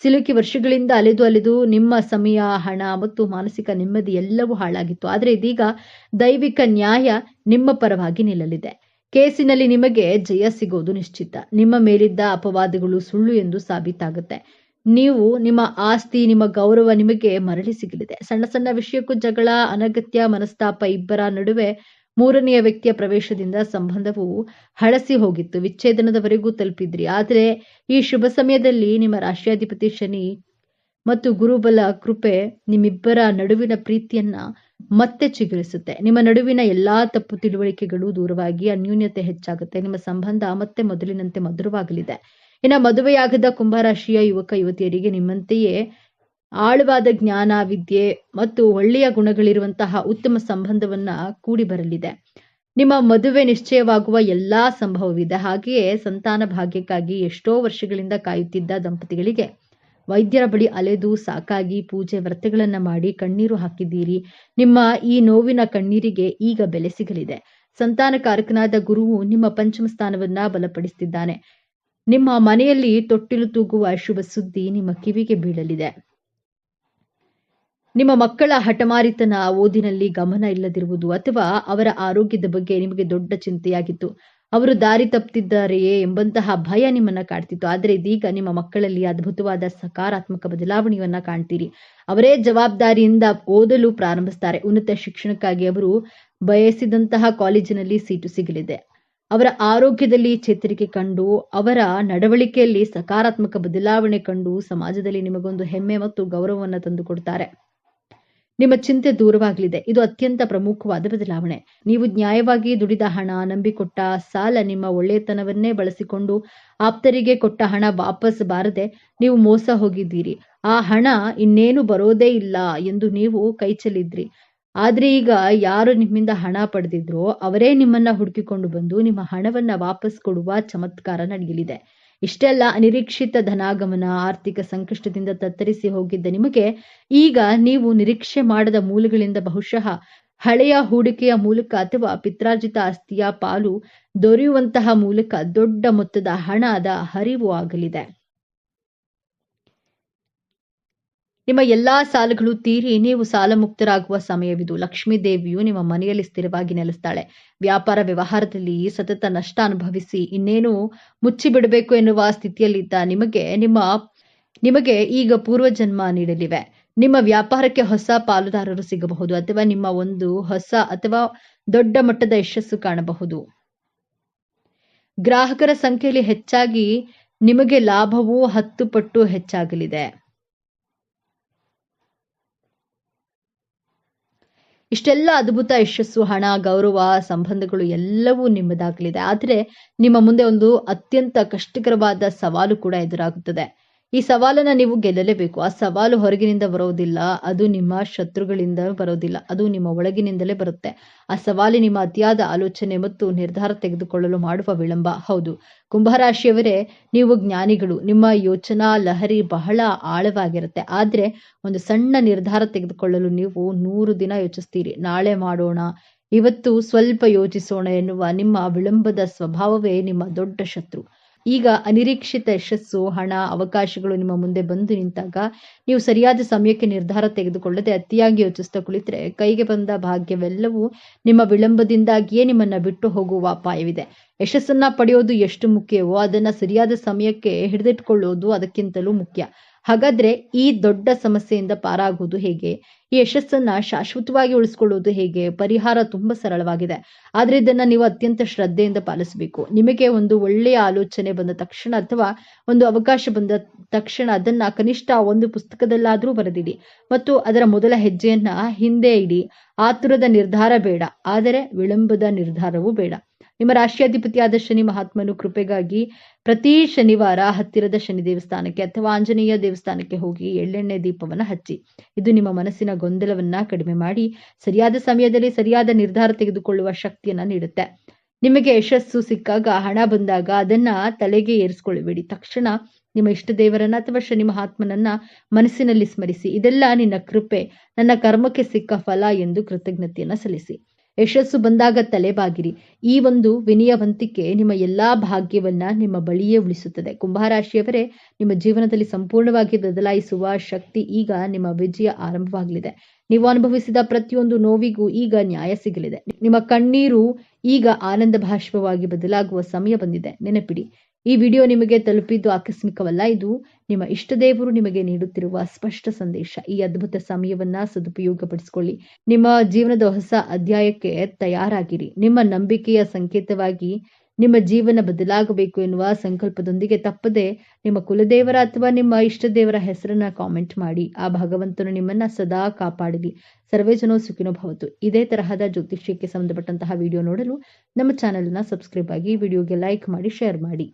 ಸಿಲುಕಿ ವರ್ಷಗಳಿಂದ ಅಲೆದು ನಿಮ್ಮ ಸಮಯ, ಹಣ ಮತ್ತು ಮಾನಸಿಕ ನೆಮ್ಮದಿ ಎಲ್ಲವೂ ಹಾಳಾಗಿತ್ತು. ಆದರೆ ಇದೀಗ ದೈವಿಕ ನ್ಯಾಯ ನಿಮ್ಮ ಪರವಾಗಿ ನಿಲ್ಲಲಿದೆ. ಕೇಸಿನಲ್ಲಿ ನಿಮಗೆ ಜಯ ಸಿಗೋದು ನಿಶ್ಚಿತ. ನಿಮ್ಮ ಮೇಲಿದ್ದ ಅಪವಾದಗಳು ಸುಳ್ಳು ಎಂದು ಸಾಬೀತಾಗುತ್ತೆ. ನೀವು ನಿಮ್ಮ ಆಸ್ತಿ, ನಿಮ್ಮ ಗೌರವ ನಿಮಗೆ ಮರಳಿ ಸಿಗಲಿದೆ. ಸಣ್ಣ ಸಣ್ಣ ವಿಷಯಕ್ಕೂ ಜಗಳ, ಅನಗತ್ಯ ಮನಸ್ತಾಪ, ಇಬ್ಬರ ನಡುವೆ ಮೂರನೆಯ ವ್ಯಕ್ತಿಯ ಪ್ರವೇಶದಿಂದ ಸಂಬಂಧವು ಹಳಸಿ ಹೋಗಿತ್ತು. ವಿಚ್ಛೇದನದವರೆಗೂ ತಲುಪಿದ್ರಿ. ಆದರೆ ಈ ಶುಭ ಸಮಯದಲ್ಲಿ ನಿಮ್ಮ ರಾಶಿಯಾಧಿಪತಿ ಶನಿ ಮತ್ತು ಗುರುಬಲ ಕೃಪೆ ನಿಮ್ಮಿಬ್ಬರ ನಡುವಿನ ಪ್ರೀತಿಯನ್ನ ಮತ್ತೆ ಚಿಗುರಿಸುತ್ತೆ. ನಿಮ್ಮ ನಡುವಿನ ಎಲ್ಲಾ ತಪ್ಪು ತಿಳುವಳಿಕೆಗಳು ದೂರವಾಗಿ ಅನ್ಯೂನ್ಯತೆ ಹೆಚ್ಚಾಗುತ್ತೆ. ನಿಮ್ಮ ಸಂಬಂಧ ಮತ್ತೆ ಮೊದಲಿನಂತೆ ಮಧುರವಾಗಲಿದೆ. ಇನ್ನು ಮದುವೆಯಾಗದ ಕುಂಭರಾಶಿಯ ಯುವಕ ಯುವತಿಯರಿಗೆ ನಿಮ್ಮಂತೆಯೇ ಆಳವಾದ ಜ್ಞಾನ, ವಿದ್ಯೆ ಮತ್ತು ಒಳ್ಳೆಯ ಗುಣಗಳಿರುವಂತಹ ಉತ್ತಮ ಸಂಬಂಧವನ್ನ ಕೂಡಿ ಬರಲಿದೆ. ನಿಮ್ಮ ಮದುವೆ ನಿಶ್ಚಯವಾಗುವ ಎಲ್ಲಾ ಸಂಭವವಿದೆ. ಹಾಗೆಯೇ ಸಂತಾನ ಭಾಗ್ಯಕ್ಕಾಗಿ ಎಷ್ಟೋ ವರ್ಷಗಳಿಂದ ಕಾಯುತ್ತಿದ್ದ ದಂಪತಿಗಳಿಗೆ ವೈದ್ಯರ ಬಳಿ ಅಲೆದು ಸಾಕಾಗಿ ಪೂಜೆ ವ್ರತಗಳನ್ನ ಮಾಡಿ ಕಣ್ಣೀರು ಹಾಕಿದ್ದೀರಿ. ನಿಮ್ಮ ಈ ನೋವಿನ ಕಣ್ಣೀರಿಗೆ ಈಗ ಬೆಲೆ ಸಿಗಲಿದೆ. ಸಂತಾನಕಾರಕನಾದ ಗುರುವು ನಿಮ್ಮ ಪಂಚಮ ಸ್ಥಾನವನ್ನ ಬಲಪಡಿಸುತ್ತಿದ್ದಾನೆ. ನಿಮ್ಮ ಮನೆಯಲ್ಲಿ ತೊಟ್ಟಿಲು ತೂಗುವ ಶುಭ ಸುದ್ದಿ ನಿಮ್ಮ ಕಿವಿಗೆ ಬೀಳಲಿದೆ. ನಿಮ್ಮ ಮಕ್ಕಳ ಹಠಮಾರಿತನ, ಓದಿನಲ್ಲಿ ಗಮನ ಇಲ್ಲದಿರುವುದು ಅಥವಾ ಅವರ ಆರೋಗ್ಯದ ಬಗ್ಗೆ ನಿಮಗೆ ದೊಡ್ಡ ಚಿಂತೆಯಾಗಿತ್ತು. ಅವರು ದಾರಿ ತಪ್ಪುತ್ತಿದ್ದಾರೆಯೇ ಎಂಬಂತಹ ಭಯ ನಿಮ್ಮನ್ನ ಕಾಡ್ತಿತ್ತು. ಆದರೆ ಇದೀಗ ನಿಮ್ಮ ಮಕ್ಕಳಲ್ಲಿ ಅದ್ಭುತವಾದ ಸಕಾರಾತ್ಮಕ ಬದಲಾವಣೆಯನ್ನ ಕಾಣ್ತೀರಿ. ಅವರೇ ಜವಾಬ್ದಾರಿಯಿಂದ ಓದಲು ಪ್ರಾರಂಭಿಸ್ತಾರೆ. ಉನ್ನತ ಶಿಕ್ಷಣಕ್ಕಾಗಿ ಅವರು ಬಯಸಿದಂತಹ ಕಾಲೇಜಿನಲ್ಲಿ ಸೀಟು ಸಿಗಲಿದೆ. ಅವರ ಆರೋಗ್ಯದಲ್ಲಿ ಚೇತರಿಕೆ ಕಂಡು, ಅವರ ನಡವಳಿಕೆಯಲ್ಲಿ ಸಕಾರಾತ್ಮಕ ಬದಲಾವಣೆ ಕಂಡು ಸಮಾಜದಲ್ಲಿ ನಿಮಗೊಂದು ಹೆಮ್ಮೆ ಮತ್ತು ಗೌರವವನ್ನು ತಂದುಕೊಡ್ತಾರೆ. ನಿಮ್ಮ ಚಿಂತೆ ದೂರವಾಗಲಿದೆ. ಇದು ಅತ್ಯಂತ ಪ್ರಮುಖವಾದ ಬದಲಾವಣೆ. ನೀವು ನ್ಯಾಯವಾಗಿ ದುಡಿದ ಹಣ, ನಂಬಿಕೊಟ್ಟ ಸಾಲ, ನಿಮ್ಮ ಒಳ್ಳೆಯತನವನ್ನೇ ಬಳಸಿಕೊಂಡು ಆಪ್ತರಿಗೆ ಕೊಟ್ಟ ಹಣ ವಾಪಸ್ ಬಾರದೆ ನೀವು ಮೋಸ ಹೋಗಿದ್ದೀರಿ. ಆ ಹಣ ಇನ್ನೇನು ಬರೋದೇ ಇಲ್ಲ ಎಂದು ನೀವು ಕೈಚೆಲ್ಲಿದ್ರಿ. ಆದ್ರೆ ಈಗ ಯಾರು ನಿಮ್ಮಿಂದ ಹಣ ಪಡೆದಿದ್ರೋ ಅವರೇ ನಿಮ್ಮನ್ನ ಹುಡುಕಿಕೊಂಡು ಬಂದು ನಿಮ್ಮ ಹಣವನ್ನ ವಾಪಸ್ ಕೊಡುವ ಚಮತ್ಕಾರ ನಡೆಯಲಿದೆ. ಇಷ್ಟೆಲ್ಲ ಅನಿರೀಕ್ಷಿತ ಧನಾಗಮನ, ಆರ್ಥಿಕ ಸಂಕಷ್ಟದಿಂದ ತತ್ತರಿಸಿ ಹೋಗಿದ್ದ ನಿಮಗೆ ಈಗ ನೀವು ನಿರೀಕ್ಷೆ ಮಾಡದ ಮೂಲಗಳಿಂದ ಬಹುಶಃ ಹಳೆಯ ಹೂಡಿಕೆಯ ಮೂಲಕ ಅಥವಾ ಪಿತ್ರಾರ್ಜಿತ ಆಸ್ತಿಯ ಪಾಲು ದೊರೆಯುವಂತಹ ಮೂಲಕ ದೊಡ್ಡ ಮೊತ್ತದ ಹಣದ ಹರಿವು ಆಗಲಿದೆ. ನಿಮ್ಮ ಎಲ್ಲಾ ಸಾಲಗಳು ತೀರಿ ನೀವು ಸಾಲ ಮುಕ್ತರಾಗುವ ಸಮಯವಿದು. ಲಕ್ಷ್ಮೀ ದೇವಿಯು ನಿಮ್ಮ ಮನೆಯಲ್ಲಿ ಸ್ಥಿರವಾಗಿ ನೆಲೆಸ್ತಾಳೆ. ವ್ಯಾಪಾರ ವ್ಯವಹಾರದಲ್ಲಿ ಸತತ ನಷ್ಟ ಅನುಭವಿಸಿ ಇನ್ನೇನು ಮುಚ್ಚಿಬಿಡಬೇಕು ಎನ್ನುವ ಸ್ಥಿತಿಯಲ್ಲಿದ್ದ ನಿಮಗೆ ಈಗ ಪೂರ್ವಜನ್ಮ ನೀಡಲಿವೆ. ನಿಮ್ಮ ವ್ಯಾಪಾರಕ್ಕೆ ಹೊಸ ಪಾಲುದಾರರು ಸಿಗಬಹುದು ಅಥವಾ ನಿಮ್ಮ ಒಂದು ಹೊಸ ಅಥವಾ ದೊಡ್ಡ ಮಟ್ಟದ ಯಶಸ್ಸು ಕಾಣಬಹುದು. ಗ್ರಾಹಕರ ಸಂಖ್ಯೆಯಲ್ಲಿ ಹೆಚ್ಚಾಗಿ ನಿಮಗೆ ಲಾಭವು 10 ಪಟ್ಟು ಹೆಚ್ಚಾಗಲಿದೆ. ಇಷ್ಟೆಲ್ಲ ಅದ್ಭುತ ಯಶಸ್ಸು, ಹಣ, ಗೌರವ, ಸಂಬಂಧಗಳು ಎಲ್ಲವೂ ನಿಮ್ಮದಾಗಲಿದೆ. ಆದರೆ ನಿಮ್ಮ ಮುಂದೆ ಒಂದು ಅತ್ಯಂತ ಕಷ್ಟಕರವಾದ ಸವಾಲು ಕೂಡ ಎದುರಾಗುತ್ತದೆ. ಈ ಸವಾಲನ್ನು ನೀವು ಗೆಲ್ಲಲೇಬೇಕು. ಆ ಸವಾಲು ಹೊರಗಿನಿಂದ ಬರೋದಿಲ್ಲ, ಅದು ನಿಮ್ಮ ಶತ್ರುಗಳಿಂದ ಬರೋದಿಲ್ಲ, ಅದು ನಿಮ್ಮ ಒಳಗಿನಿಂದಲೇ ಬರುತ್ತೆ. ಆ ಸವಾಲು ನಿಮ್ಮ ಅತಿಯಾದ ಆಲೋಚನೆ ಮತ್ತು ನಿರ್ಧಾರ ತೆಗೆದುಕೊಳ್ಳಲು ಮಾಡುವ ವಿಳಂಬ. ಹೌದು, ಕುಂಭರಾಶಿಯವರೇ, ನೀವು ಜ್ಞಾನಿಗಳು. ನಿಮ್ಮ ಯೋಚನಾ ಲಹರಿ ಬಹಳ ಆಳವಾಗಿರುತ್ತೆ. ಆದರೆ ಒಂದು ಸಣ್ಣ ನಿರ್ಧಾರ ತೆಗೆದುಕೊಳ್ಳಲು ನೀವು 100 ದಿನ ಯೋಚಿಸ್ತೀರಿ. ನಾಳೆ ಮಾಡೋಣ, ಇವತ್ತು ಸ್ವಲ್ಪ ಯೋಚಿಸೋಣ ಎನ್ನುವ ನಿಮ್ಮ ವಿಳಂಬದ ಸ್ವಭಾವವೇ ನಿಮ್ಮ ದೊಡ್ಡ ಶತ್ರು. ಈಗ ಅನಿರೀಕ್ಷಿತ ಯಶಸ್ಸು, ಹಣ, ಅವಕಾಶಗಳು ನಿಮ್ಮ ಮುಂದೆ ಬಂದು ನಿಂತಾಗ ನೀವು ಸರಿಯಾದ ಸಮಯಕ್ಕೆ ನಿರ್ಧಾರ ತೆಗೆದುಕೊಳ್ಳದೆ ಅತಿಯಾಗಿ ಯೋಚಿಸ್ತಾ ಕುಳಿತರೆ ಕೈಗೆ ಬಂದ ಭಾಗ್ಯವೆಲ್ಲವೂ ನಿಮ್ಮ ವಿಳಂಬದಿಂದಾಗಿಯೇ ನಿಮ್ಮನ್ನ ಬಿಟ್ಟು ಹೋಗುವ ಅಪಾಯವಿದೆ. ಯಶಸ್ಸನ್ನ ಪಡೆಯೋದು ಎಷ್ಟು ಮುಖ್ಯವೋ ಅದನ್ನ ಸರಿಯಾದ ಸಮಯಕ್ಕೆ ಹಿಡಿದಿಟ್ಕೊಳ್ಳೋದು ಅದಕ್ಕಿಂತಲೂ ಮುಖ್ಯ. ಹಾಗಾದ್ರೆ ಈ ದೊಡ್ಡ ಸಮಸ್ಯೆಯಿಂದ ಪಾರಾಗುವುದು ಹೇಗೆ? ಈ ಯಶಸ್ಸನ್ನ ಶಾಶ್ವತವಾಗಿ ಉಳಿಸ್ಕೊಳ್ಳೋದು ಹೇಗೆ? ಪರಿಹಾರ ತುಂಬಾ ಸರಳವಾಗಿದೆ. ಆದ್ರೆ ಇದನ್ನ ನೀವು ಅತ್ಯಂತ ಶ್ರದ್ಧೆಯಿಂದ ಪಾಲಿಸಬೇಕು. ನಿಮಗೆ ಒಂದು ಒಳ್ಳೆಯ ಆಲೋಚನೆ ಬಂದ ತಕ್ಷಣ ಅಥವಾ ಒಂದು ಅವಕಾಶ ಬಂದ ತಕ್ಷಣ ಅದನ್ನ ಕನಿಷ್ಠ ಒಂದು ಪುಸ್ತಕದಲ್ಲಾದ್ರೂ ಬರೆದಿಡಿ ಮತ್ತು ಅದರ ಮೊದಲ ಹೆಜ್ಜೆಯನ್ನ ಹಿಂದೆ ಇಡಿ. ಆತುರದ ನಿರ್ಧಾರ ಬೇಡ, ಆದರೆ ವಿಳಂಬದ ನಿರ್ಧಾರವೂ ಬೇಡ. ನಿಮ್ಮ ರಾಶಿಯಾಧಿಪತಿಯಾದ ಶನಿ ಮಹಾತ್ಮನು ಕೃಪೆಗಾಗಿ ಪ್ರತಿ ಶನಿವಾರ ಹತ್ತಿರದ ಶನಿ ದೇವಸ್ಥಾನಕ್ಕೆ ಅಥವಾ ಆಂಜನೇಯ ದೇವಸ್ಥಾನಕ್ಕೆ ಹೋಗಿ ಎಳ್ಳೆಣ್ಣೆ ದೀಪವನ್ನ ಹಚ್ಚಿ. ಇದು ನಿಮ್ಮ ಮನಸ್ಸಿನ ಗೊಂದಲವನ್ನ ಕಡಿಮೆ ಮಾಡಿ ಸರಿಯಾದ ಸಮಯದಲ್ಲಿ ಸರಿಯಾದ ನಿರ್ಧಾರ ತೆಗೆದುಕೊಳ್ಳುವ ಶಕ್ತಿಯನ್ನ ನೀಡುತ್ತೆ. ನಿಮಗೆ ಯಶಸ್ಸು ಸಿಕ್ಕಾಗ, ಹಣ ಬಂದಾಗ ಅದನ್ನ ತಲೆಗೆ ಏರಿಸಿಕೊಳ್ಳಬೇಡಿ. ತಕ್ಷಣ ನಿಮ್ಮ ಇಷ್ಟ ದೇವರನ್ನ ಅಥವಾ ಶನಿ ಮಹಾತ್ಮನನ್ನ ಮನಸ್ಸಿನಲ್ಲಿ ಸ್ಮರಿಸಿ. ಇದೆಲ್ಲ ನಿನ್ನ ಕೃಪೆ, ನನ್ನ ಕರ್ಮಕ್ಕೆ ಸಿಕ್ಕ ಫಲ ಎಂದು ಕೃತಜ್ಞತೆಯನ್ನ ಸಲ್ಲಿಸಿ. ಯಶಸ್ಸು ಬಂದಾಗ ತಲೆಬಾಗಿರಿ. ಈ ಒಂದು ವಿನಯವಂತಿಕೆ ನಿಮ್ಮ ಎಲ್ಲಾ ಭಾಗ್ಯವನ್ನ ನಿಮ್ಮ ಬಳಿಯೇ ಉಳಿಸುತ್ತದೆ. ಕುಂಭರಾಶಿಯವರೇ, ನಿಮ್ಮ ಜೀವನದಲ್ಲಿ ಸಂಪೂರ್ಣವಾಗಿ ಬದಲಾಯಿಸುವ ಶಕ್ತಿ ಈಗ ನಿಮ್ಮ ವಿಜಯ ಆರಂಭವಾಗಲಿದೆ. ನೀವು ಅನುಭವಿಸಿದ ಪ್ರತಿಯೊಂದು ನೋವಿಗೂ ಈಗ ನ್ಯಾಯ ಸಿಗಲಿದೆ. ನಿಮ್ಮ ಕಣ್ಣೀರು ಈಗ ಆನಂದ ಭಾಷ್ಪವಾಗಿ ಬದಲಾಗುವ ಸಮಯ ಬಂದಿದೆ. ನೆನಪಿಡಿ, ಈ ವಿಡಿಯೋ ನಿಮಗೆ ತಲುಪಿದ್ದು ಆಕಸ್ಮಿಕವಲ್ಲ. ಇದು ನಿಮ್ಮ ಇಷ್ಟ ದೇವರು ನಿಮಗೆ ನೀಡುತ್ತಿರುವ ಸ್ಪಷ್ಟ ಸಂದೇಶ. ಈ ಅದ್ಭುತ ಸಮಯವನ್ನ ಸದುಪಯೋಗಪಡಿಸಿಕೊಳ್ಳಿ. ನಿಮ್ಮ ಜೀವನದ ಹೊಸ ಅಧ್ಯಾಯಕ್ಕೆ ತಯಾರಾಗಿರಿ. ನಿಮ್ಮ ನಂಬಿಕೆಯ ಸಂಕೇತವಾಗಿ ನಿಮ್ಮ ಜೀವನ ಬದಲಾಗಬೇಕು ಎನ್ನುವ ಸಂಕಲ್ಪದೊಂದಿಗೆ ತಪ್ಪದೆ ನಿಮ್ಮ ಕುಲದೇವರ ಅಥವಾ ನಿಮ್ಮ ಇಷ್ಟ ದೇವರ ಹೆಸರನ್ನ ಕಾಮೆಂಟ್ ಮಾಡಿ. ಆ ಭಗವಂತನು ನಿಮ್ಮನ್ನ ಸದಾ ಕಾಪಾಡಲಿ. ಸರ್ವೇ ಜನೋ ಸುಖಿನೋ ಭವತು. ಇದೇ ತರಹದ ಜ್ಯೋತಿಷ್ಯಕ್ಕೆ ಸಂಬಂಧಪಟ್ಟಂತಹ ವಿಡಿಯೋ ನೋಡಲು ನಮ್ಮ ಚಾನೆಲ್ ಅನ್ನ ಸಬ್ಸ್ಕ್ರೈಬ್ ಆಗಿ, ವಿಡಿಯೋಗೆ ಲೈಕ್ ಮಾಡಿ, ಶೇರ್ ಮಾಡಿ.